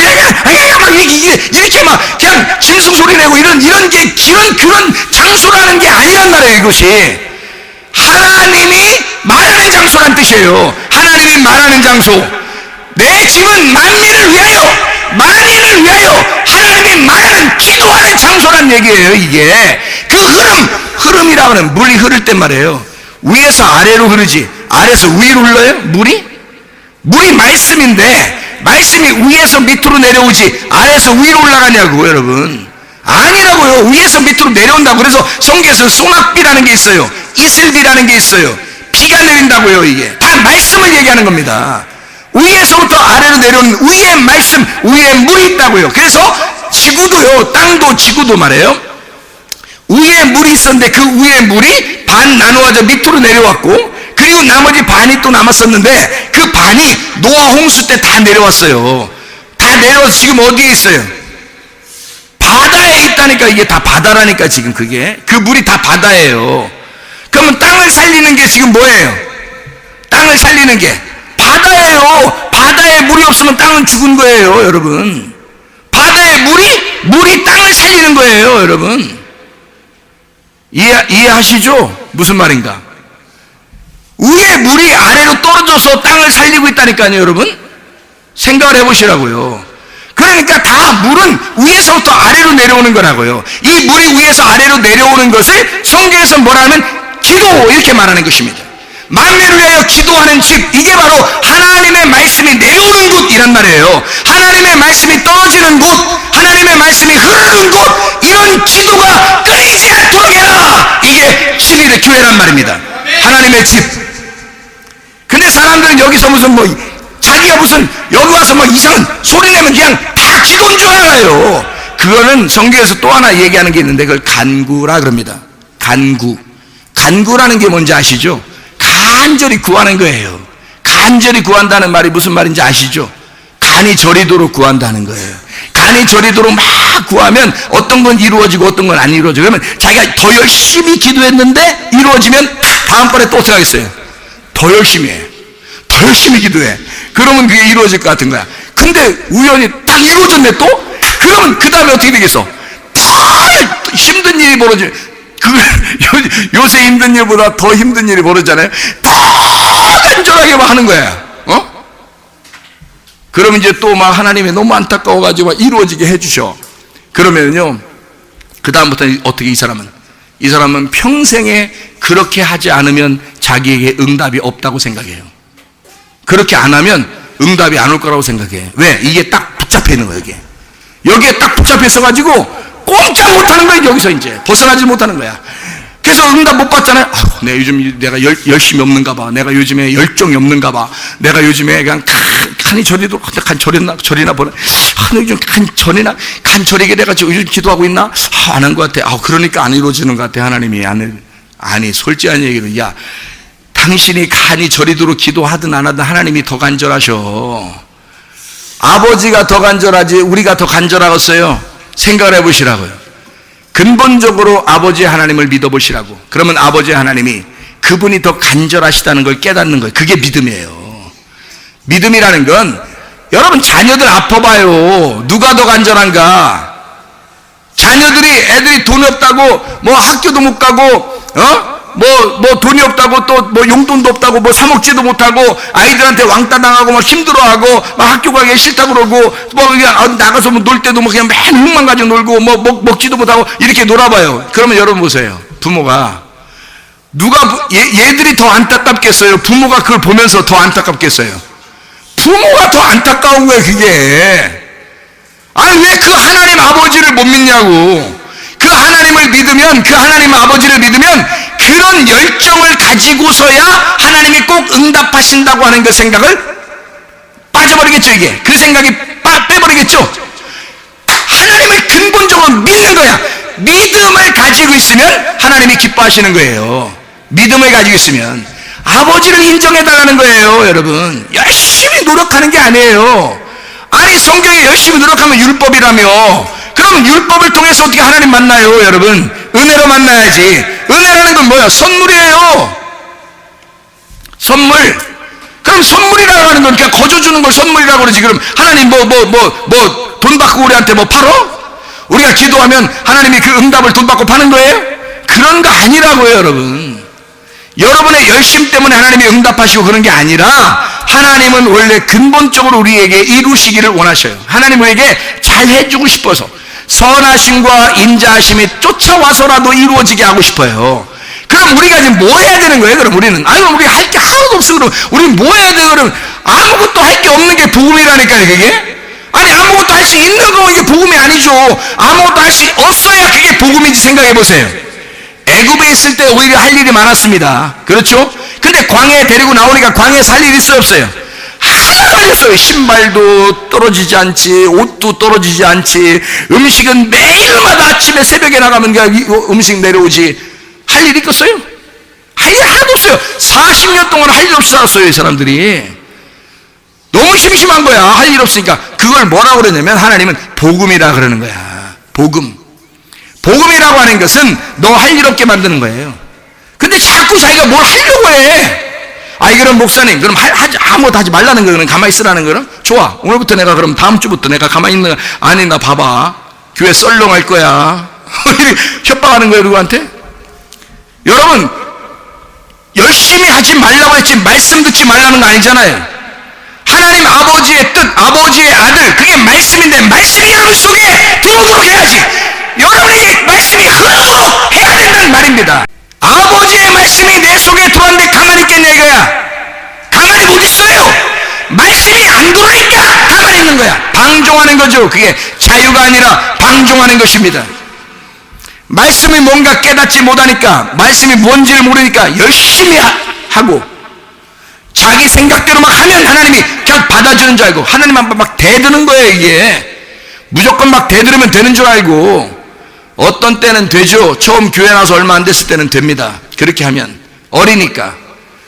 이렇게 막 그냥 짐승 소리 내고 이런 그런 장소라는 게 아니란 말이에요. 이것이 하나님이 말하는 장소란 뜻이에요. 하나님이 말하는 장소. 내 집은 만민을 위하여 하나님이 말하는 기도하는 장소란 얘기예요. 이게 그 흐름이라고 하는, 물이 흐를 때 말이에요. 위에서 아래로 흐르지 아래에서 위로 흘러요? 물이 말씀인데 말씀이 위에서 밑으로 내려오지 아래에서 위로 올라가냐고. 여러분, 아니라고요. 위에서 밑으로 내려온다고. 그래서 성경에서 소낙비라는 게 있어요. 이슬비라는 게 있어요. 비가 내린다고요. 이게 다 말씀을 얘기하는 겁니다. 위에서부터 아래로 내려오는 위에 말씀, 위에 물이 있다고요. 그래서 지구도요, 땅도 지구도 말이에요. 위에 물이 있었는데 그 위에 물이 반 나누어져 밑으로 내려왔고 그 그리고 나머지 반이 또 남았었는데 그 반이 노아 홍수 때 다 내려왔어요. 다 내려와서 지금 어디에 있어요? 바다에 있다니까. 이게 다 바다라니까. 지금 그게 그 물이 다 바다예요. 그러면 땅을 살리는 게 지금 뭐예요? 땅을 살리는 게 바다예요. 바다에 물이 없으면 땅은 죽은 거예요, 여러분. 바다의 물이 땅을 살리는 거예요, 여러분. 이해하시죠? 무슨 말인가? 위에 물이 아래로 떨어져서 땅을 살리고 있다니까요, 여러분. 생각을 해보시라고요. 그러니까 다 물은 위에서부터 아래로 내려오는 거라고요. 이 물이 위에서 아래로 내려오는 것을 성경에서 뭐라면 기도, 이렇게 말하는 것입니다. 만민을 위하여 기도하는 집, 이게 바로 하나님의 말씀이 내려오는 곳이란 말이에요. 하나님의 말씀이 떨어지는 곳, 하나님의 말씀이 흐르는 곳, 이런 기도가 끊이지 않도록 해라. 이게 진리의 교회란 말입니다. 하나님의 집. 근데 사람들은 여기서 무슨 자기가 무슨 여기 와서 이상한 소리 내면 그냥 다 기도인 줄 알아요. 그거는 성경에서 또 하나 얘기하는 게 있는데 그걸 간구라 그럽니다. 간구라는 게 뭔지 아시죠? 간절히 구하는 거예요. 간절히 구한다는 말이 무슨 말인지 아시죠? 간이 저리도록 구한다는 거예요. 간이 저리도록 막 구하면 어떤 건 이루어지고 어떤 건 안 이루어져. 그러면 자기가 더 열심히 기도했는데 이루어지면 다음번에 또 어떻게 하겠어요? 더 열심히 해. 더 열심히 기도해. 그러면 그게 이루어질 것 같은 거야. 근데 우연히 딱 이루어졌네 또? 그러면 그 다음에 어떻게 되겠어? 더 힘든 일이 벌어져. 요새 힘든 일보다 더 힘든 일이 벌어지잖아요. 더 간절하게 하는 거야. 그러면 이제 또 하나님이 너무 안타까워가지고 이루어지게 해주셔. 그러면요, 그 다음부터 어떻게 이 사람은 평생에 그렇게 하지 않으면 자기에게 응답이 없다고 생각해요. 그렇게 안 하면 응답이 안 올 거라고 생각해. 왜? 이게 딱 붙잡혀 있는 거예요. 여기에 딱 붙잡혀 있어가지고 꼼짝 못하는 거예요. 여기서 이제 벗어나지 못하는 거야. 그래서 응답 못 받잖아요. 내가 열심히 없는가 봐. 내가 요즘에 열정이 없는가 봐. 내가 요즘에 그냥 간이 저리도 저리나 보네. 요즘 간 저리게 내가 요즘 기도하고 있나? 안 한 것 같아. 그러니까 안 이루어지는 것 같아. 하나님이 아니 솔직한 얘기로, 당신이 간이 저리도록 기도하든 안 하든 하나님이 더 간절하셔. 아버지가 더 간절하지 우리가 더 간절하겠어요? 생각을 해보시라고요. 근본적으로 아버지 하나님을 믿어보시라고. 그러면 아버지 하나님이 그분이 더 간절하시다는 걸 깨닫는 거예요. 그게 믿음이에요. 믿음이라는 건, 여러분 자녀들 아파봐요. 누가 더 간절한가? 애들이 돈이 없다고 학교도 못 가고 돈이 없다고 또 용돈도 없다고 사먹지도 못하고 아이들한테 왕따 당하고 힘들어하고 학교 가기 싫다 그러고 그냥 나가서 놀 때도 그냥 맨 흙만 가지고 놀고 먹지도 못하고 이렇게 놀아봐요. 그러면 여러분 보세요. 부모가 얘들이 더 안타깝겠어요? 부모가 그걸 보면서 더 안타깝겠어요? 부모가 더 안타까운 거예요. 그게. 아니 왜 그 하나님 아버지를 못 믿냐고. 그 하나님을 믿으면, 그 하나님 아버지를 믿으면 그런 열정을 가지고서야 하나님이 꼭 응답하신다고 하는 그 생각을 빠져버리겠죠. 이게 그 생각이 빼버리겠죠. 하나님을 근본적으로 믿는 거야. 믿음을 가지고 있으면 하나님이 기뻐하시는 거예요. 믿음을 가지고 있으면 아버지를 인정해달라는 거예요. 여러분, 열심히 노력하는 게 아니에요. 아니 성경에 열심히 노력하면 율법이라며. 그럼 율법을 통해서 어떻게 하나님 만나요? 여러분, 은혜로 만나야지. 은혜라는 건 뭐야? 선물이에요. 선물. 그럼 선물이라고 하는 건 그냥 거저 주는 걸 선물이라고 그러지. 그럼 하나님 돈 받고 우리한테 팔어? 우리가 기도하면 하나님이 그 응답을 돈 받고 파는 거예요? 그런 거 아니라고요, 여러분. 여러분의 열심 때문에 하나님이 응답하시고 그런 게 아니라 하나님은 원래 근본적으로 우리에게 이루시기를 원하셔요. 하나님 우리에게 잘 해주고 싶어서 선하심과 인자하심이 쫓아와서라도 이루어지게 하고 싶어요. 그럼 우리가 지금 뭐 해야 되는 거예요? 그럼 우리는 우리가 할 게 하나도 없어. 그럼 우리는 뭐 해야 돼요? 그럼 아무것도 할 게 없는 게 복음이라니까요. 그게 아니 아무것도 할 수 있는 거 이게 복음이 아니죠. 아무것도 할 수 없어야 그게 복음인지 생각해 보세요. 애굽에 있을 때 오히려 할 일이 많았습니다. 그렇죠? 근데 광야에 데리고 나오니까 광야에서 할 일이 있어요, 없어요? 하나도 안 했어요. 신발도 떨어지지 않지, 옷도 떨어지지 않지, 음식은 매일마다 아침에 새벽에 나가면 음식 내려오지. 할 일 있겠어요? 할 일 하나도 없어요. 40년 동안 할 일 없이 살았어요, 이 사람들이. 너무 심심한 거야. 할 일 없으니까. 그걸 뭐라고 그러냐면 하나님은 복음이라 그러는 거야. 복음. 복음이라고 하는 것은 너 할 일 없게 만드는 거예요. 근데 자꾸 자기가 뭘 하려고 해. 아이, 그럼 목사님, 그럼 아무것도 하지 말라는 거는, 가만히 있으라는 거는? 좋아. 오늘부터 내가, 그럼 다음 주부터 내가 가만히 있는 거 아니, 나 봐봐. 교회 썰렁할 거야. 협박하는 거예요, 누구한테? 여러분, 열심히 하지 말라고 했지 말씀 듣지 말라는 거 아니잖아요. 하나님 아버지의 뜻, 아버지의 아들, 그게 말씀인데 말씀이 여러분 속에 들어오도록 해야지. 여러분에게 말씀이 흐르도록 해야 된다는 말입니다. 아버지의 말씀이 내 속에 들어왔는데 가만히 있겠냐 이거야. 가만히 못 있어요. 말씀이 안 들어오니까 가만히 있는 거야. 방종하는 거죠. 그게 자유가 아니라 방종하는 것입니다. 말씀이 뭔가 깨닫지 못하니까, 말씀이 뭔지를 모르니까 열심히 하고 자기 생각대로 막 하면 하나님이 그냥 받아주는 줄 알고, 하나님 한번 막 대드는 거예요. 이게 무조건 막 대드리면 되는 줄 알고, 어떤 때는 되죠. 처음 교회 나서 얼마 안 됐을 때는 됩니다. 그렇게 하면 어리니까.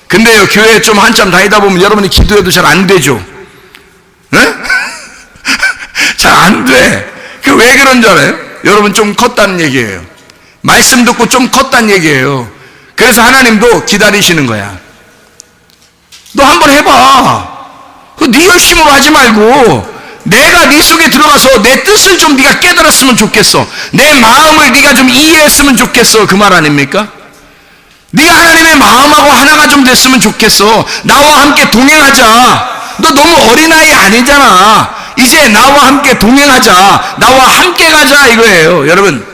근데요, 교회 좀 한참 다니다 보면 여러분이 기도해도 잘 안 되죠. 잘 안 돼. 그 왜 그런 줄 알아요? 여러분 좀 컸다는 얘기예요. 말씀 듣고 좀 컸다는 얘기예요. 그래서 하나님도 기다리시는 거야. 너 한번 해봐. 네 열심으로 하지 말고 내가 네 속에 들어가서 내 뜻을 좀 네가 깨달았으면 좋겠어. 내 마음을 네가 좀 이해했으면 좋겠어. 그 말 아닙니까? 네가 하나님의 마음하고 하나가 좀 됐으면 좋겠어. 나와 함께 동행하자. 너 너무 어린아이 아니잖아. 이제 나와 함께 동행하자. 나와 함께 가자 이거예요. 여러분,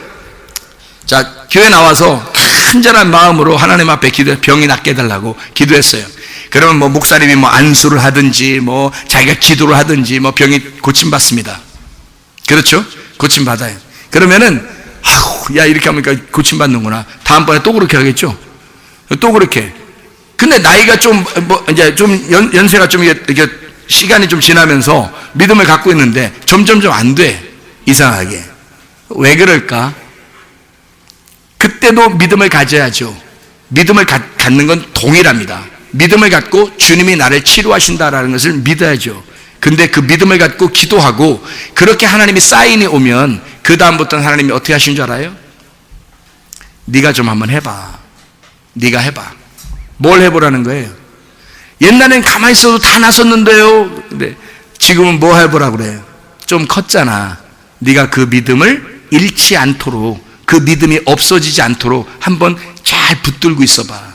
자, 교회 나와서 간절한 마음으로 하나님 앞에 기도해, 병이 낫게 해달라고 기도했어요. 그러면 뭐 목사님이 뭐 안수를 하든지 뭐 자기가 기도를 하든지 뭐 병이 고침받습니다. 그렇죠? 고침받아요. 그러면은 아우, 야, 이렇게 하니까 고침받는구나. 다음번에 또 그렇게 하겠죠? 또 그렇게. 근데 나이가 좀 뭐 이제 좀 연세가 좀 이렇게 시간이 좀 지나면서 믿음을 갖고 있는데 점점 안 돼. 이상하게. 왜 그럴까? 그때도 믿음을 가져야죠. 믿음을 갖는 건 동일합니다. 믿음을 갖고 주님이 나를 치료하신다라는 것을 믿어야죠. 근데 그 믿음을 갖고 기도하고 그렇게 하나님이 사인이 오면 그 다음부터는 하나님이 어떻게 하신 줄 알아요? 네가 좀 한번 해봐. 네가 해봐. 뭘 해보라는 거예요? 옛날엔 가만히 있어도 다 나섰는데요. 근데 지금은 뭐 해보라고 그래요? 좀 컸잖아. 네가 그 믿음을 잃지 않도록, 그 믿음이 없어지지 않도록 한번 잘 붙들고 있어봐.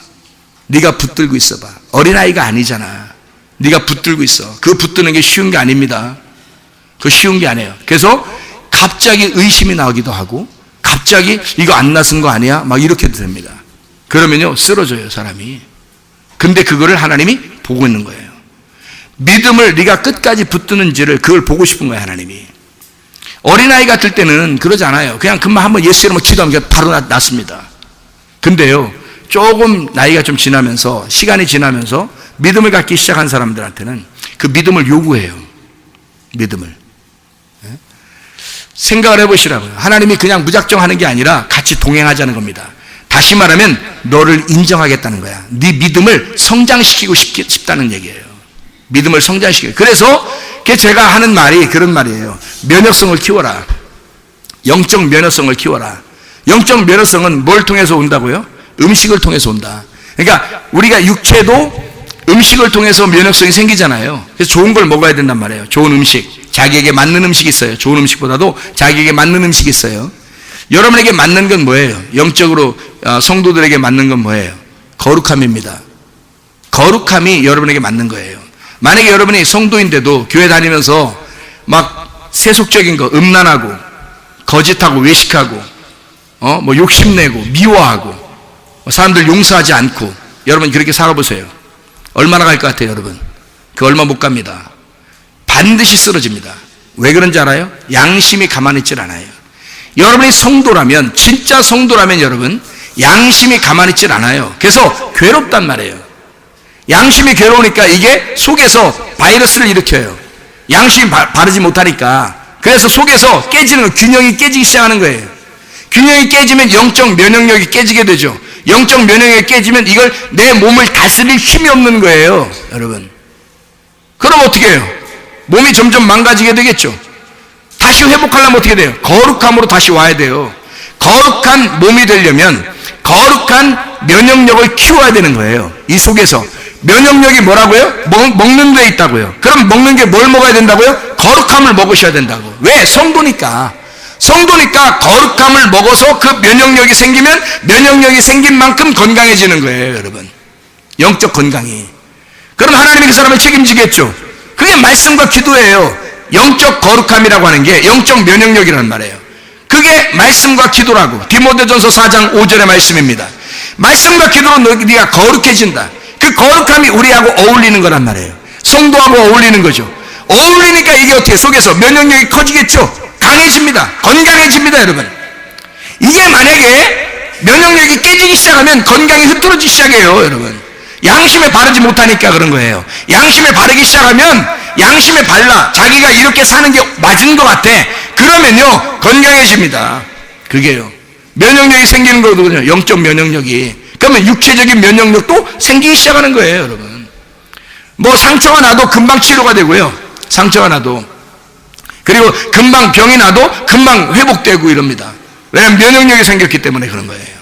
네가 붙들고 있어봐. 어린아이가 아니잖아. 네가 붙들고 있어. 그 붙드는 게 쉬운 게 아닙니다. 그거 쉬운 게 아니에요. 그래서 갑자기 의심이 나오기도 하고, 갑자기 이거 안 나선 거 아니야? 막 이렇게도 됩니다. 그러면요, 쓰러져요, 사람이. 근데 그거를 하나님이 보고 있는 거예요. 믿음을 네가 끝까지 붙드는지를 그걸 보고 싶은 거예요, 하나님이. 어린아이 같을 때는 그러지 않아요. 그냥 금방 한번 예수 이름으로 기도하면 바로 낫습니다. 근데요, 조금 나이가 좀 지나면서, 시간이 지나면서 믿음을 갖기 시작한 사람들한테는 그 믿음을 요구해요. 믿음을. 생각을 해보시라고요. 하나님이 그냥 무작정 하는 게 아니라 같이 동행하자는 겁니다. 다시 말하면 너를 인정하겠다는 거야. 네 믿음을 성장시키고 싶다는 얘기예요. 믿음을 성장시키고. 그래서 제가 하는 말이 그런 말이에요. 면역성을 키워라. 영적 면역성을 키워라. 영적 면역성은 뭘 통해서 온다고요? 음식을 통해서 온다. 그러니까 우리가 육체도 음식을 통해서 면역성이 생기잖아요. 그래서 좋은 걸 먹어야 된단 말이에요. 좋은 음식. 자기에게 맞는 음식이 있어요. 좋은 음식보다도 자기에게 맞는 음식이 있어요. 여러분에게 맞는 건 뭐예요? 영적으로 성도들에게 맞는 건 뭐예요? 거룩함입니다. 거룩함이 여러분에게 맞는 거예요. 만약에 여러분이 성도인데도 교회 다니면서 막 세속적인 거, 음란하고 거짓하고 외식하고 뭐 욕심내고 미워하고 사람들 용서하지 않고, 여러분 그렇게 살아보세요. 얼마나 갈 것 같아요, 여러분? 그 얼마 못 갑니다. 반드시 쓰러집니다. 왜 그런지 알아요? 양심이 가만히 있질 않아요. 여러분이 성도라면, 진짜 성도라면 여러분, 양심이 가만히 있질 않아요. 그래서 괴롭단 말이에요. 양심이 괴로우니까 이게 속에서 바이러스를 일으켜요. 양심이 바르지 못하니까. 그래서 속에서 깨지는 거, 균형이 깨지기 시작하는 거예요. 균형이 깨지면 영적 면역력이 깨지게 되죠. 영적 면역력이 깨지면 이걸 내 몸을 다스릴 힘이 없는 거예요, 여러분. 그럼 어떻게 해요? 몸이 점점 망가지게 되겠죠. 다시 회복하려면 어떻게 돼요? 거룩함으로 다시 와야 돼요. 거룩한 몸이 되려면 거룩한 면역력을 키워야 되는 거예요. 이 속에서 면역력이 뭐라고요? 먹는 데 있다고요. 그럼 먹는 게 뭘 먹어야 된다고요? 거룩함을 먹으셔야 된다고. 왜? 성도니까 거룩함을 먹어서 그 면역력이 생기면 면역력이 생긴 만큼 건강해지는 거예요, 여러분. 영적 건강이. 그럼 하나님이 그 사람을 책임지겠죠. 그게 말씀과 기도예요. 영적 거룩함이라고 하는 게 영적 면역력이라는 말이에요. 그게 말씀과 기도라고. 디모데전서 4장 5절의 말씀입니다. 말씀과 기도로 네가 거룩해진다. 그 거룩함이 우리하고 어울리는 거란 말이에요. 성도하고 어울리는 거죠. 어울리니까 이게 어떻게 속에서 면역력이 커지겠죠. 강해집니다. 건강해집니다, 여러분. 이게 만약에 면역력이 깨지기 시작하면 건강이 흐트러지기 시작해요, 여러분. 양심에 바르지 못하니까 그런 거예요. 양심에 바르기 시작하면 양심에 발라 자기가 이렇게 사는 게 맞은 것 같아. 그러면요 건강해집니다. 그게요. 면역력이 생기는 거거든요. 영적 면역력이. 그러면 육체적인 면역력도 생기기 시작하는 거예요, 여러분. 뭐 상처가 나도 금방 치료가 되고요. 상처가 나도. 그리고 금방 병이 나도 금방 회복되고 이럽니다. 왜냐하면 면역력이 생겼기 때문에 그런 거예요.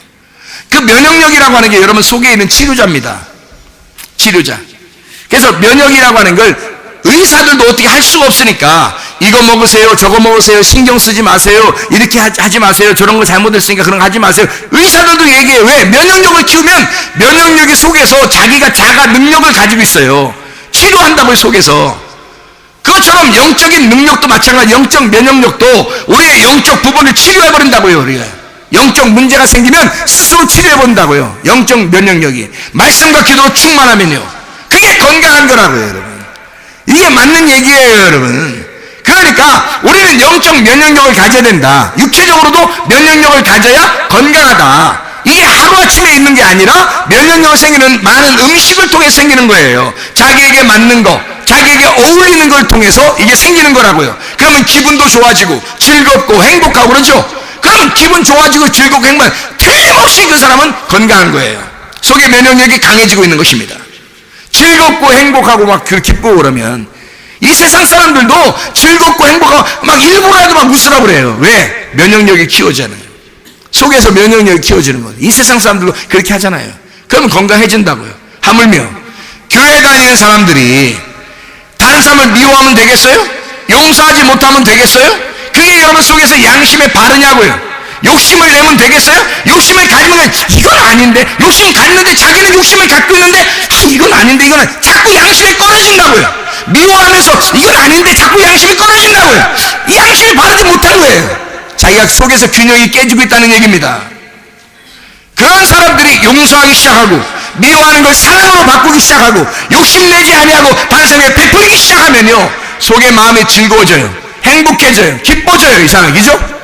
그 면역력이라고 하는 게 여러분 속에 있는 치료자입니다. 치료자. 그래서 면역이라고 하는 걸 의사들도 어떻게 할 수가 없으니까 이거 먹으세요, 저거 먹으세요, 신경 쓰지 마세요, 이렇게 하지 마세요, 저런 거 잘못했으니까 그런 거 하지 마세요. 의사들도 얘기해요. 왜? 면역력을 키우면 면역력이 속에서 자기가 자가 능력을 가지고 있어요. 치료한다고요, 속에서. 그것처럼 영적인 능력도 마찬가지. 영적 면역력도 우리의 영적 부분을 치료해버린다고요. 우리가 영적 문제가 생기면 스스로 치료해본다고요. 영적 면역력이 말씀과 기도로 충만하면요 그게 건강한 거라고요, 여러분. 이게 맞는 얘기예요, 여러분. 그러니까 우리는 영적 면역력을 가져야 된다. 육체적으로도 면역력을 가져야 건강하다. 이게 하루아침에 있는 게 아니라 면역력이 생기는 많은 음식을 통해 생기는 거예요. 자기에게 맞는 거, 자기에게 어울리는 걸 통해서 이게 생기는 거라고요. 그러면 기분도 좋아지고 즐겁고 행복하고 그러죠. 그럼 기분 좋아지고 즐겁고 행복한 틀림없이 그 사람은 건강한 거예요. 속의 면역력이 강해지고 있는 것입니다. 즐겁고 행복하고 막 기쁘고 그러면 이 세상 사람들도 즐겁고 행복하고 막 일부러라도 막 웃으라고 그래요. 왜? 면역력이 키워지는 거예요. 속에서 면역력이 키워지는 거예요. 이 세상 사람들도 그렇게 하잖아요. 그러면 건강해진다고요. 하물며 교회 다니는 사람들이 다른 사람을 미워하면 되겠어요? 용서하지 못하면 되겠어요? 그게 여러분 속에서 양심에 바르냐고요. 욕심을 내면 되겠어요? 욕심을 가지면 이건 아닌데, 욕심 갖는데 자기는 욕심을 갖고 있는데 이건 아닌데, 이건 자꾸 양심이 꺼내진다고요. 미워하면서 이건 아닌데 자꾸 양심이 꺼내진다고요. 이 양심이 바르지 못한 거예요. 자기가 속에서 균형이 깨지고 있다는 얘기입니다. 그런 사람들이 용서하기 시작하고 미워하는 걸 사랑으로 바꾸기 시작하고 욕심내지 아니하고 다른 사람에게 베풀기 시작하면요 속의 마음이 즐거워져요. 행복해져요. 기뻐져요. 이상하게, 그죠?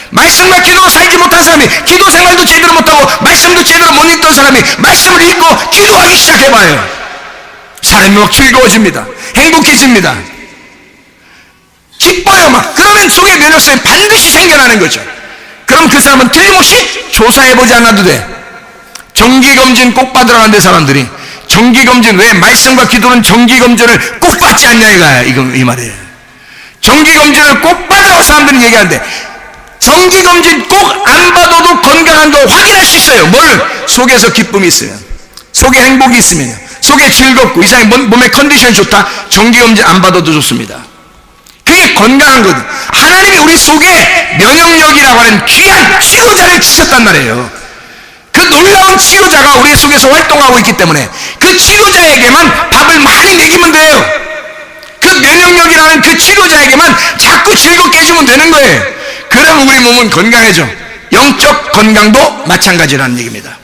말씀과 기도로 살지 못한 사람이 기도 생활도 제대로 못하고 말씀도 제대로 못 읽던 사람이 말씀을 읽고 기도하기 시작해봐요. 사람이 막 즐거워집니다. 행복해집니다. 기뻐요 막. 그러면 속의 면역성이 반드시 생겨나는 거죠. 그럼 그 사람은 틀림없이 조사해보지 않아도 돼. 정기검진 꼭 받으러 가는데 사람들이 정기검진, 왜? 말씀과 기도는 정기검진을 꼭 받지 않냐 이 말이에요. 정기검진을 꼭 받으라고 사람들이 얘기하는데 정기검진 꼭 안 받아도 건강한 거 확인할 수 있어요. 뭘? 속에서 기쁨이 있으면, 속에 행복이 있으면, 속에 즐겁고 이상히 몸의 컨디션이 좋다. 정기검진 안 받아도 좋습니다. 그게 건강한 거죠. 하나님이 우리 속에 면역력이라고 하는 귀한 치료자를 주셨단 말이에요. 그 놀라운 치료자가 우리 속에서 활동하고 있기 때문에 그 치료자에게만 밥을 많이 먹이면 돼요. 그 면역력이라는 그 치료자에게만 자꾸 즐겁게 해주면 되는 거예요. 그럼 우리 몸은 건강해져. 영적 건강도 마찬가지라는 얘기입니다.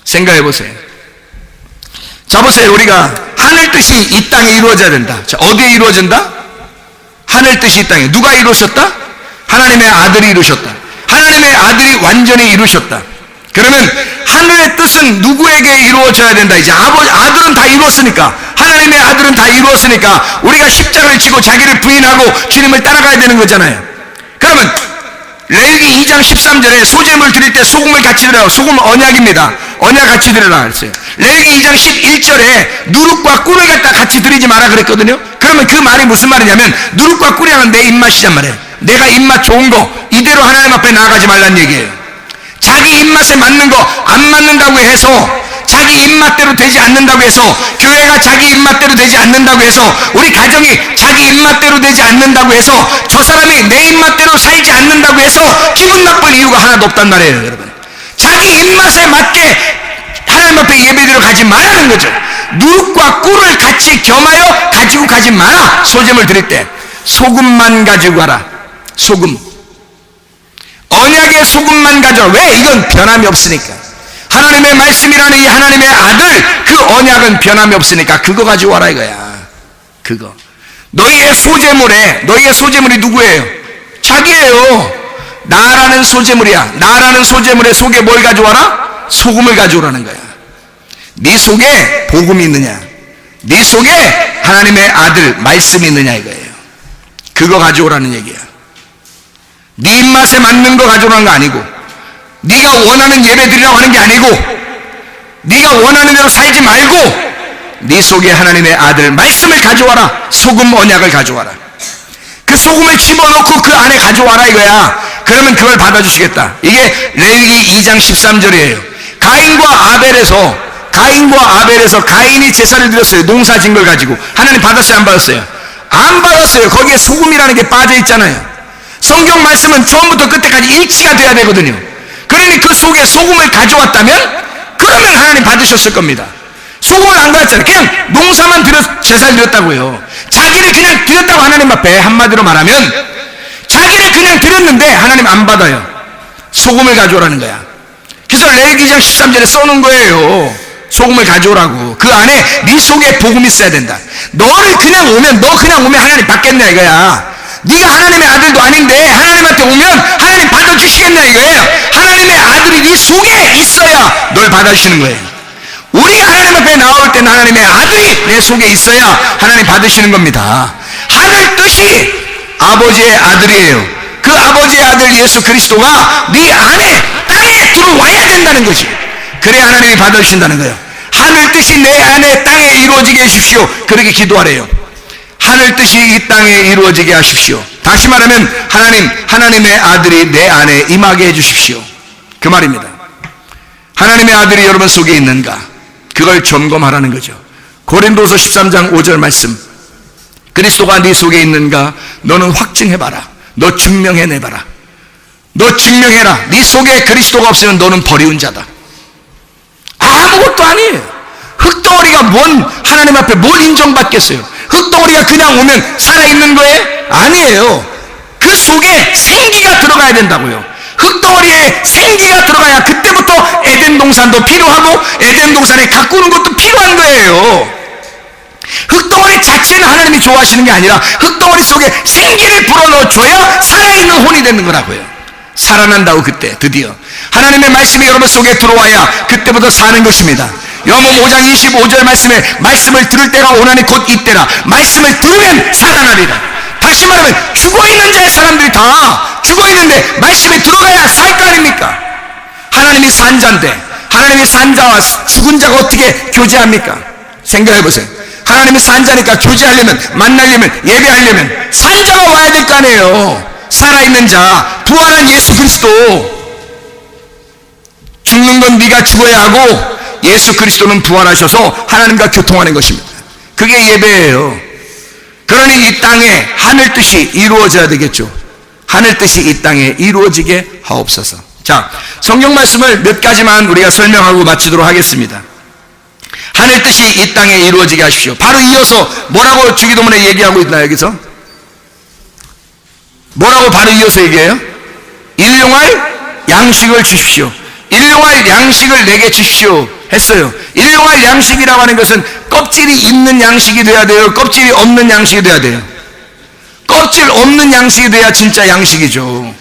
생각해 보세요. 자, 보세요. 우리가 하늘 뜻이 이 땅에 이루어져야 된다. 자, 어디에 이루어진다? 하늘 뜻이 이 땅에. 누가 이루셨다? 하나님의 아들이 이루셨다. 하나님의 아들이 완전히 이루셨다. 그러면 하늘의 뜻은 누구에게 이루어져야 된다? 이제 아들은 다 이루었으니까, 하나님의 아들은 다 이루었으니까 우리가 십자가를 지고 자기를 부인하고 주님을 따라가야 되는 거잖아요. 그러면 레위기 2장 13절에 소재물 드릴 때 소금을 같이 드려요. 소금은 언약입니다. 언약 같이 드리라 그랬어요. 레위기 2장 11절에 누룩과 꿀을 갖다 같이 드리지 마라 그랬거든요. 그러면 그 말이 무슨 말이냐면 누룩과 꿀이라는 내 입맛이란 말이에요. 내가 입맛 좋은 거 이대로 하나님 앞에 나아가지 말란 얘기예요. 자기 입맛에 맞는 거 안 맞는다고 해서, 자기 입맛대로 되지 않는다고 해서, 교회가 자기 입맛대로 되지 않는다고 해서, 우리 가정이 자기 입맛대로 되지 않는다고 해서, 저 사람이 내 입맛대로 살지 않는다고 해서 기분 나쁠 이유가 하나도 없단 말이에요. 여러분, 자기 입맛에 맞게 하나님 앞에 예배드려 가지 말라는 거죠. 누룩과 꿀을 같이 겸하여 가지고 가지 마라. 소제물 드릴 때 소금만 가지고 가라. 소금, 언약의 소금만 가져라. 왜? 이건 변함이 없으니까. 하나님의 말씀이라는 이 하나님의 아들, 그 언약은 변함이 없으니까 그거 가지고 와라 이거야. 그거. 너희의 소제물이 누구예요? 자기예요. 나라는 소제물이야. 나라는 소제물의 속에 뭘 가져와라? 소금을 가져오라는 거야. 네 속에 복음이 있느냐, 네 속에 하나님의 아들 말씀이 있느냐 이거예요. 그거 가져오라는 얘기야. 네 입맛에 맞는 거 가져오라는 거 아니고, 네가 원하는 예배 드리라고 하는 게 아니고, 네가 원하는 대로 살지 말고 네 속에 하나님의 아들 말씀을 가져와라. 소금 언약을 가져와라. 그 소금을 집어넣고 그 안에 가져와라 이거야. 그러면 그걸 받아주시겠다. 이게 레위기 2장 13절이에요 가인과 아벨에서 가인이 제사를 드렸어요. 농사 진 걸 가지고. 하나님 받았어요, 안 받았어요? 안 받았어요. 거기에 소금이라는 게 빠져 있잖아요. 성경 말씀은 처음부터 끝까지 일치가 돼야 되거든요. 그러니 그 속에 소금을 가져왔다면 그러면 하나님 받으셨을 겁니다. 소금을 안 가졌잖아요. 그냥 농사만 제사를 드렸다고요. 자기를 그냥 드렸다고 하나님 앞에, 한마디로 말하면 자기를 그냥 드렸는데 하나님 안 받아요. 소금을 가져오라는 거야. 그래서 레위기 2장 13절에 써놓은 거예요. 소금을 가져오라고. 그 안에 네 속에 복음이 있어야 된다. 너 그냥 오면 하나님 받겠냐 이거야. 네가 하나님의 아들도 아닌데 하나님한테 오면 하나님 받아주시겠냐 이거예요. 하나님의 아들이 네 속에 있어야 널 받아주시는 거예요. 우리가 하나님 앞에 나올 때는 하나님의 아들이 내 속에 있어야 하나님 받으시는 겁니다. 하늘 뜻이 아버지의 아들이에요. 그 아버지의 아들 예수 그리스도가 네 안에 땅에 들어와야 된다는 거지. 그래야 하나님이 받아주신다는 거예요. 하늘 뜻이 내 안에 땅에 이루어지게 해주십시오. 그렇게 기도하래요. 하늘 뜻이 이 땅에 이루어지게 하십시오. 다시 말하면 하나님의 아들이 내 안에 임하게 해주십시오. 그 말입니다. 하나님의 아들이 여러분 속에 있는가? 그걸 점검하라는 거죠. 고린도서 13장 5절 말씀. 그리스도가 네 속에 있는가? 너는 확증해봐라. 너 증명해내봐라. 너 증명해라. 네 속에 그리스도가 없으면 너는 버리운 자다. 아무것도 아니에요. 흙덩어리가 하나님 앞에 뭘 인정받겠어요? 흙덩어리가 그냥 오면 살아있는 거예요? 아니에요. 그 속에 생기가 들어가야 된다고요. 흙덩어리에 생기가 들어가야 그때부터 에덴 동산도 필요하고 에덴 동산에 가꾸는 것도 필요한 거예요. 흙덩어리 자체는 하나님이 좋아하시는 게 아니라 흙덩어리 속에 생기를 불어넣어줘야 살아있는 혼이 되는 거라고요. 살아난다고. 그때 드디어 하나님의 말씀이 여러분 속에 들어와야 그때부터 사는 것입니다. 요한복음 5장 25절 말씀을 들을 때가 오나니 곧 이때라. 말씀을 들으면 살아나리라. 다시 말하면 죽어있는 자의 사람들이 다 죽어있는데 말씀이 들어가야 살 거 아닙니까? 하나님이 산자인데 하나님이 산자와 죽은 자가 어떻게 교제합니까? 생각해 보세요. 하나님이 산자니까 교제하려면, 만나려면, 예배하려면 산자가 와야 될 거 아니에요. 살아있는 자, 부활한 예수 그리스도. 죽는 건 네가 죽어야 하고 예수 그리스도는 부활하셔서 하나님과 교통하는 것입니다. 그게 예배예요. 그러니 이 땅에 하늘 뜻이 이루어져야 되겠죠. 하늘 뜻이 이 땅에 이루어지게 하옵소서. 자, 성경 말씀을 몇 가지만 우리가 설명하고 마치도록 하겠습니다. 하늘 뜻이 이 땅에 이루어지게 하십시오. 바로 이어서 뭐라고 주기도문에 얘기하고 있나요? 여기서 뭐라고 바로 이어서 얘기해요? 일용할 양식을 주십시오. 일용할 양식을 내게 주십시오 했어요. 일용할 양식이라고 하는 것은 껍질이 있는 양식이 돼야 돼요? 껍질이 없는 양식이 돼야 돼요? 껍질 없는 양식이 돼야 진짜 양식이죠.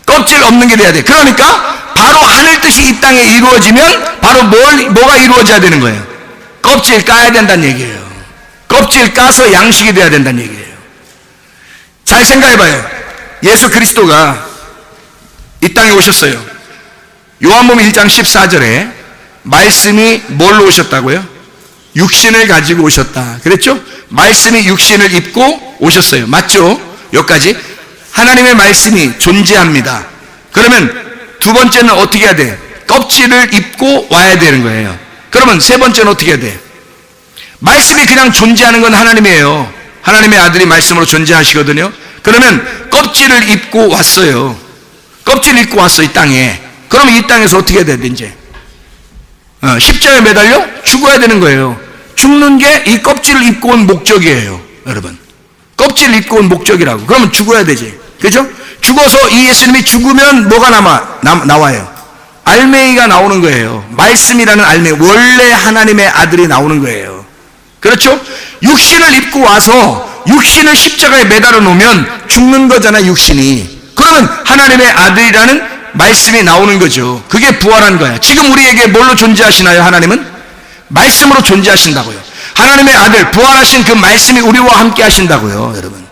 껍질 없는 게 돼야 돼. 그러니까 바로 하늘 뜻이 이 땅에 이루어지면 바로 뭐가 이루어져야 되는 거예요? 껍질 까야 된다는 얘기예요. 껍질 까서 양식이 돼야 된다는 얘기예요. 잘 생각해봐요. 예수 그리스도가 이 땅에 오셨어요. 요한복음 1장 14절에 말씀이 뭘로 오셨다고요? 육신을 가지고 오셨다. 그랬죠? 말씀이 육신을 입고 오셨어요. 맞죠? 여기까지. 하나님의 말씀이 존재합니다. 그러면 두 번째는 어떻게 해야 돼? 껍질을 입고 와야 되는 거예요. 그러면 세 번째는 어떻게 해야 돼? 말씀이 그냥 존재하는 건 하나님이에요. 하나님의 아들이 말씀으로 존재하시거든요. 그러면 껍질을 입고 왔어요. 껍질을 입고 왔어, 이 땅에. 그러면 이 땅에서 어떻게 해야 돼, 이제? 십자가에 매달려 죽어야 되는 거예요. 죽는 게 이 껍질을 입고 온 목적이에요, 여러분. 껍질을 입고 온 목적이라고. 그러면 죽어야 되지. 그죠? 죽어서 이 예수님이 죽으면 뭐가 나와요? 알맹이가 나오는 거예요. 말씀이라는 알맹이. 원래 하나님의 아들이 나오는 거예요. 그렇죠? 육신을 입고 와서 육신을 십자가에 매달아 놓으면 죽는 거잖아, 육신이. 그러면 하나님의 아들이라는 말씀이 나오는 거죠. 그게 부활한 거야. 지금 우리에게 뭘로 존재하시나요, 하나님은? 말씀으로 존재하신다고요. 하나님의 아들, 부활하신 그 말씀이 우리와 함께 하신다고요, 여러분.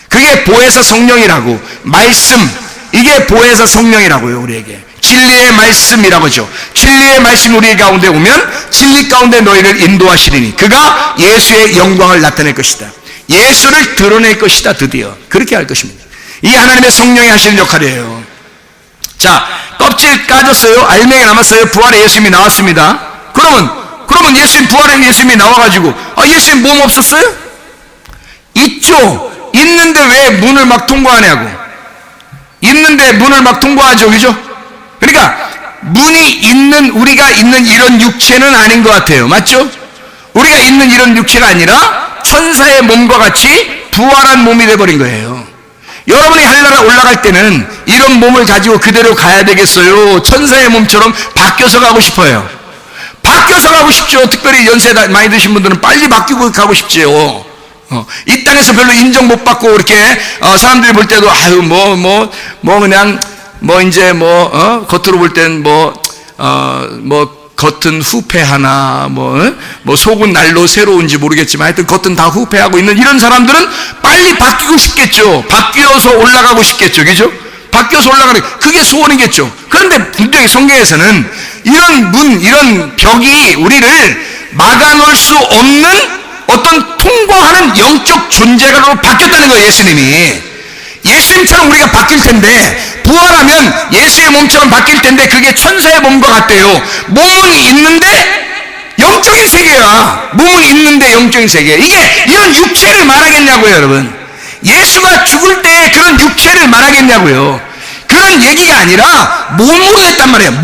그게 보혜사 성령이라고. 말씀, 이게 보혜사 성령이라고요, 우리에게. 진리의 말씀이라고 하죠. 진리의 말씀이 우리 가운데 오면 진리 가운데 너희를 인도하시리니 그가 예수의 영광을 나타낼 것이다. 예수를 드러낼 것이다. 드디어 그렇게 할 것입니다. 이게 하나님의 성령이 하시는 역할이에요. 자, 껍질 까졌어요. 알맹이 남았어요. 부활의 예수님이 나왔습니다. 그러면 예수님, 부활의 예수님이 나와가지고 예수님 몸 없었어요? 있죠. 있는데 왜 문을 막 통과하냐고. 있는데 문을 막 통과하죠. 그죠? 그러니까 문이 있는, 우리가 있는 이런 육체는 아닌 것 같아요. 맞죠? 우리가 있는 이런 육체가 아니라 천사의 몸과 같이 부활한 몸이 돼버린 거예요. 여러분이 하늘나라 올라갈 때는 이런 몸을 가지고 그대로 가야 되겠어요? 천사의 몸처럼 바뀌어서 가고 싶어요? 바뀌어서 가고 싶죠. 특별히 연세 많이 드신 분들은 빨리 바뀌고 가고 싶지요. 이 땅에서 별로 인정 못 받고 이렇게 사람들이 볼 때도 그냥 겉으로 볼 땐 겉은 후패하나 속은 날로 새로운지 모르겠지만 하여튼 겉은 다 후패하고 있는 이런 사람들은 빨리 바뀌고 싶겠죠. 바뀌어서 올라가고 싶겠죠. 그죠? 바뀌어서 올라가는 그게 소원이겠죠. 그런데 분명히 성경에서는 이런 벽이 우리를 막아놓을 수 없는 어떤 통과하는 영적 존재가로 바뀌었다는 거예요. 예수님처럼 우리가 바뀔 텐데, 부활하면 예수의 몸처럼 바뀔 텐데 그게 천사의 몸과 같대요. 몸은 있는데 영적인 세계야. 몸은 있는데 영적인 세계. 이게 이런 육체를 말하겠냐고요, 여러분. 예수가 죽을 때 그런 육체를 말하겠냐고요. 그런 얘기가 아니라 몸으로 했단 말이에요.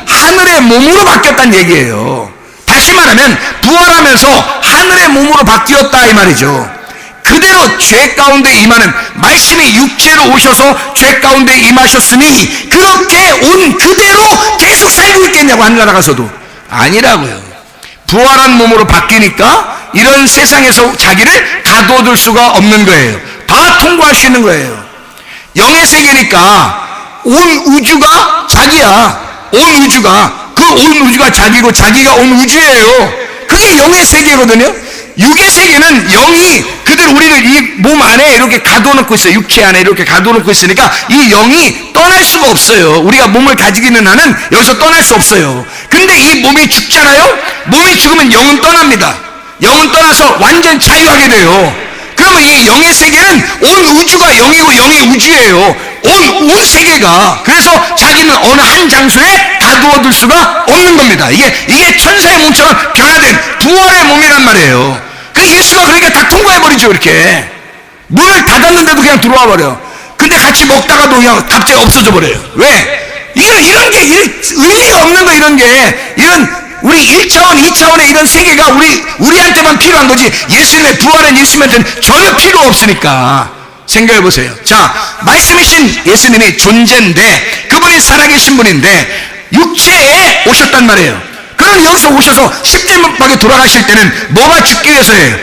하늘의 몸으로 바뀌었다는 얘기예요. 다시 말하면 부활하면서 하늘의 몸으로 바뀌었다 이 말이죠. 그대로 죄 가운데 임하는 말씀이 육체로 오셔서 죄 가운데 임하셨으니 그렇게 온 그대로 계속 살고 있겠냐고, 하늘나라 가서도. 아니라고요. 부활한 몸으로 바뀌니까 이런 세상에서 자기를 가둬둘 수가 없는 거예요. 다 통과할 수 있는 거예요. 영의 세계니까 온 우주가 자기야. 온 우주가 자기고 자기가 온 우주예요. 그게 영의 세계거든요. 육의 세계는 영이 그대로 우리를 이 몸 안에 이렇게 가둬놓고 있어요. 육체 안에 이렇게 가둬놓고 있으니까 이 영이 떠날 수가 없어요. 우리가 몸을 가지고 있는 한은 여기서 떠날 수 없어요. 근데 이 몸이 죽잖아요. 몸이 죽으면 영은 떠납니다. 영은 떠나서 완전 자유하게 돼요. 그러면 이 영의 세계는 온 우주가 영이고 영이 우주예요. 온 세계가. 그래서 자기는 어느 한 장소에 가두어둘 수가 없는 겁니다. 이게 천사의 몸처럼 변화된 부활의 몸이란 말이에요. 예수가 그러니까 다 통과해버리죠. 이렇게 문을 닫았는데도 그냥 들어와 버려. 근데 같이 먹다가도 그냥 갑자기 없어져 버려요. 왜? 이런 게 의미가 없는 거. 이런 우리 1차원 2차원의 이런 세계가 우리한테만 필요한 거지, 예수님의 부활한 예수님한테는 전혀 필요 없으니까. 생각해 보세요. 자, 말씀이신 예수님이 존재인데, 그분이 살아계신 분인데 육체에 오셨단 말이에요. 그럼 여기서 오셔서 십자가에 돌아가실 때는 뭐가 죽기 위해서예요?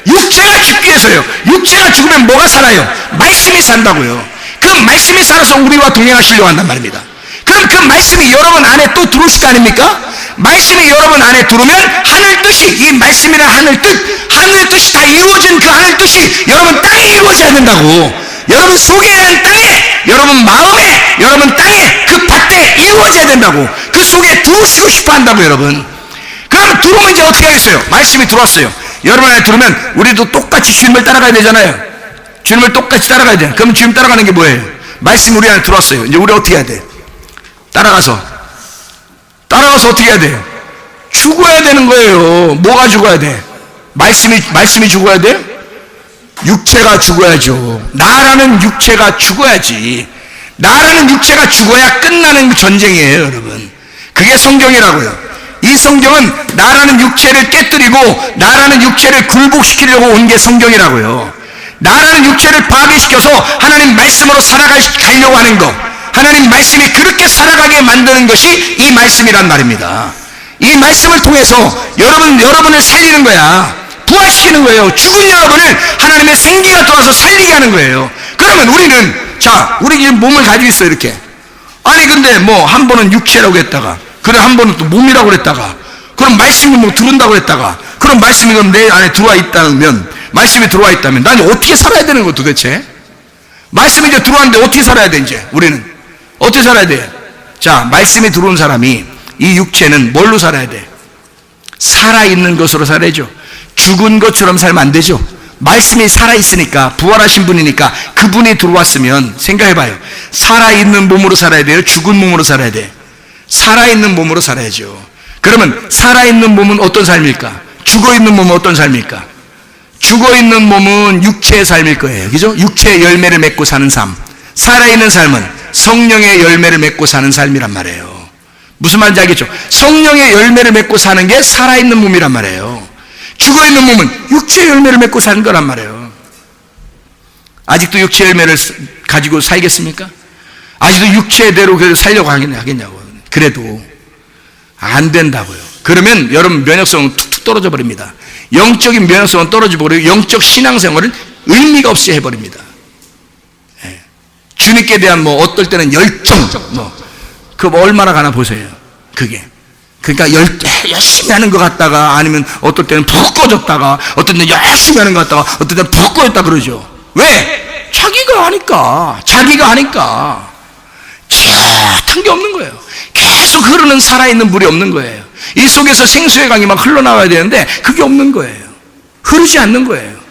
육체가 죽기 위해서예요. 육체가 죽으면 뭐가 살아요? 말씀이 산다고요. 그 말씀이 살아서 우리와 동행하시려고 한단 말입니다. 그럼 그 말씀이 여러분 안에 또 들어오실 거 아닙니까? 말씀이 여러분 안에 들어오면 하늘 뜻이, 이 말씀이란 하늘 뜻이 다 이루어진 그 하늘 뜻이 여러분 땅에 이루어져야 된다고. 여러분 속에 있는 땅에, 여러분 마음에, 여러분 땅에, 그 밭에 이루어져야 된다고. 그 속에 들어오시고 싶어 한다고, 여러분. 들어오면 이제 어떻게 하겠어요? 말씀이 들어왔어요. 여러분 안에 들어오면 우리도 똑같이 주님을 따라가야 되잖아요. 주님을 똑같이 따라가야 돼요. 그럼 주님 따라가는 게 뭐예요? 말씀이 우리 안에 들어왔어요. 이제 우리 어떻게 해야 돼? 따라가서 어떻게 해야 돼요? 죽어야 되는 거예요. 뭐가 죽어야 돼? 말씀이 죽어야 돼요? 육체가 죽어야죠. 나라는 육체가 죽어야지. 나라는 육체가 죽어야 끝나는 전쟁이에요, 여러분. 그게 성경이라고요. 이 성경은 나라는 육체를 깨뜨리고 나라는 육체를 굴복시키려고 온 게 성경이라고요. 나라는 육체를 파괴시켜서 하나님 말씀으로 살아가려고 하는 것, 하나님 말씀이 그렇게 살아가게 만드는 것이 이 말씀이란 말입니다. 이 말씀을 통해서 여러분을 살리는 거야. 부활시키는 거예요. 죽은 여러분을 하나님의 생기가 들어와서 살리게 하는 거예요. 그러면 우리는, 우리 지금 몸을 가지고 있어요, 이렇게. 아니, 근데 한 번은 육체라고 했다가, 그래, 한 번은 또 몸이라고 그랬다가, 그럼 말씀이 들은다고 했다가, 그럼 말씀이 그럼 내 안에 들어와 있다면, 난 어떻게 살아야 되는 거 도대체? 말씀이 이제 들어왔는데 어떻게 살아야 돼, 이제? 우리는. 어떻게 살아야 돼? 말씀이 들어온 사람이 이 육체는 뭘로 살아야 돼? 살아있는 것으로 살아야죠. 죽은 것처럼 살면 안 되죠. 말씀이 살아있으니까, 부활하신 분이니까 그분이 들어왔으면 생각해봐요. 살아있는 몸으로 살아야 돼요? 죽은 몸으로 살아야 돼? 살아있는 몸으로 살아야죠. 그러면 살아있는 몸은 어떤 삶일까? 죽어있는 몸은 어떤 삶일까? 죽어있는 몸은 육체의 삶일 거예요. 그죠? 육체의 열매를 맺고 사는 삶. 살아있는 삶은 성령의 열매를 맺고 사는 삶이란 말이에요. 무슨 말인지 알겠죠? 성령의 열매를 맺고 사는 게 살아있는 몸이란 말이에요. 죽어있는 몸은 육체의 열매를 맺고 사는 거란 말이에요. 아직도 육체의 열매를 가지고 살겠습니까? 아직도 육체대로 살려고 하겠냐고. 그래도 안 된다고요. 그러면 여러분 면역성은 툭툭 떨어져 버립니다. 영적인 면역성은 떨어져 버리고 영적 신앙생활은 의미가 없이 해버립니다. 주님께 대한 어떨 때는 열정, 그거 얼마나 가나 보세요. 그게. 그러니까 열심히 하는 것 같다가 아니면 어떨 때는 푹 꺼졌다가 어떨 때는 열심히 하는 것 같다가 어떨 때는 푹 꺼졌다 그러죠. 왜? 자기가 하니까 옅은 게 없는 거예요. 계속 흐르는 살아있는 물이 없는 거예요. 이 속에서 생수의 강이 막 흘러나와야 되는데 그게 없는 거예요. 흐르지 않는 거예요.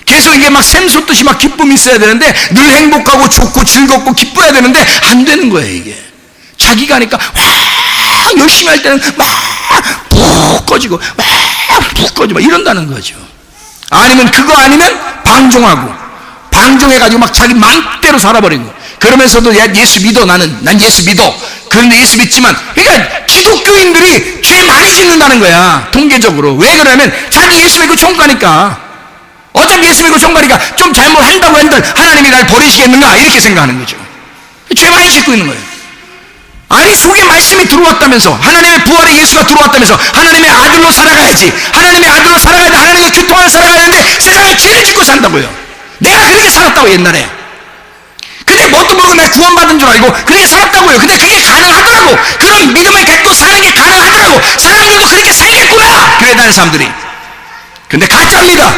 계속 이게 막 샘솟듯이 막 기쁨이 있어야 되는데 늘 행복하고 좋고 즐겁고 기뻐야 되는데 안 되는 거예요. 이게 자기가 하니까 열심히 할 때는 막 푹 꺼지고 막 이런다는 거죠. 아니면 그거 아니면 방종해가지고 막 자기 마음대로 살아버리고, 그러면서도 예수 믿어, 난 예수 믿어. 그런데 예수 믿지만, 그러니까 기독교인들이 죄 많이 짓는다는 거야, 통계적으로. 왜 그러냐면 자기 예수 믿고 천국 가니까. 어차피 예수 믿고 천국 가니까 좀 잘못한다고 한들 하나님이 날 버리시겠는가 이렇게 생각하는 거죠. 죄 많이 짓고 있는 거예요. 아니, 속에 말씀이 들어왔다면서, 하나님의 부활의 예수가 들어왔다면서 하나님의 아들로 살아가야지, 하나님의 아들로 살아가야 돼, 하나님의 교통을 살아가야 되는데 세상에 죄를 짓고 산다고요. 내가 그렇게 살았다고 옛날에. 근데 뭣도 모르고 내가 구원받은 줄 알고 그렇게 살았다고요. 근데 그게 가능하더라고. 그런 믿음을 갖고 사는 게 가능하더라고. 사람들도 그렇게 살겠구나, 교회 다니는 사람들이. 근데 가짜입니다.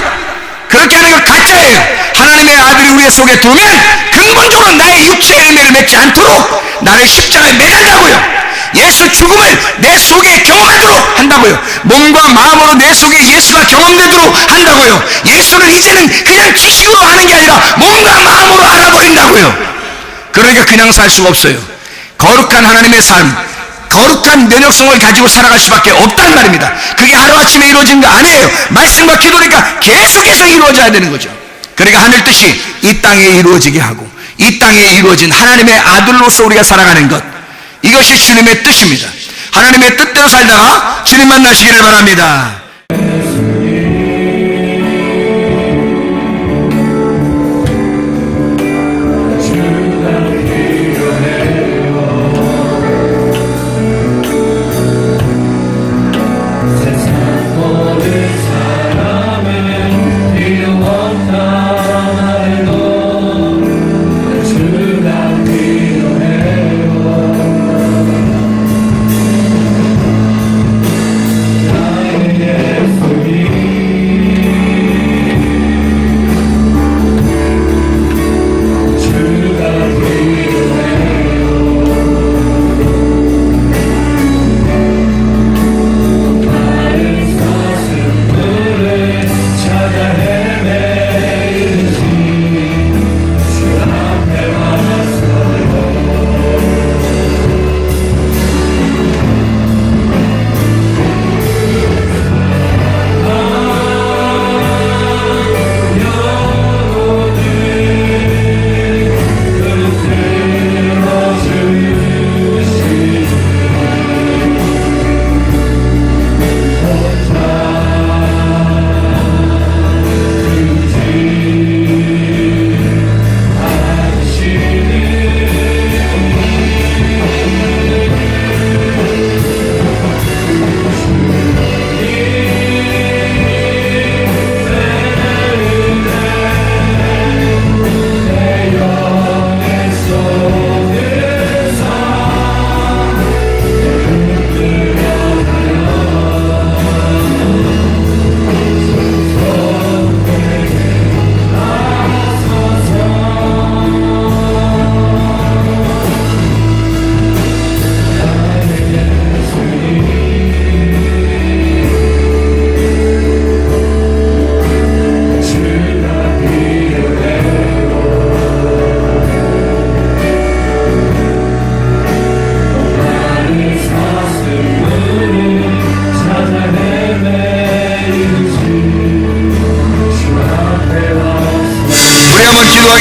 그렇게 하는 건 가짜예요. 하나님의 아들이 우리 속에 들어오면 근본적으로 나의 육체의 열매를 맺지 않도록 나를 십자가에 매달라고요. 예수 죽음을 내 속에 경험하도록 한다고요. 몸과 마음으로 내 속에 예수가 경험되도록 한다고요. 예수를 이제는 그냥 지식으로 하는 게 아니라 몸과 마음으로 알아버린다고요. 그러니까 그냥 살 수가 없어요. 거룩한 하나님의 삶, 거룩한 면역성을 가지고 살아갈 수밖에 없단 말입니다. 그게 하루아침에 이루어진 거 아니에요. 말씀과 기도니까 계속해서 이루어져야 되는 거죠. 그러니까 하늘 뜻이 이 땅에 이루어지게 하고, 이 땅에 이루어진 하나님의 아들로서 우리가 살아가는 것, 이것이 주님의 뜻입니다. 하나님의 뜻대로 살다가 주님 만나시기를 바랍니다. Yeah.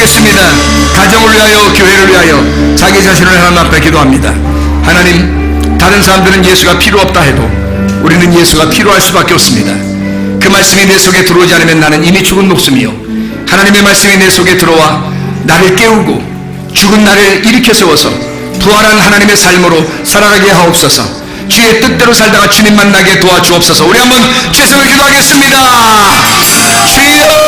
기도하겠습니다. 가정을 위하여, 교회를 위하여, 자기 자신을 하나님 앞에 기도합니다. 하나님, 다른 사람들은 예수가 필요 없다 해도 우리는 예수가 필요할 수밖에 없습니다. 그 말씀이 내 속에 들어오지 않으면 나는 이미 죽은 목숨이요, 하나님의 말씀이 내 속에 들어와 나를 깨우고 죽은 나를 일으켜 세워서 부활한 하나님의 삶으로 살아가게 하옵소서. 주의 뜻대로 살다가 주님 만나게 도와주옵소서. 우리 한번 최선을 기도하겠습니다. 주여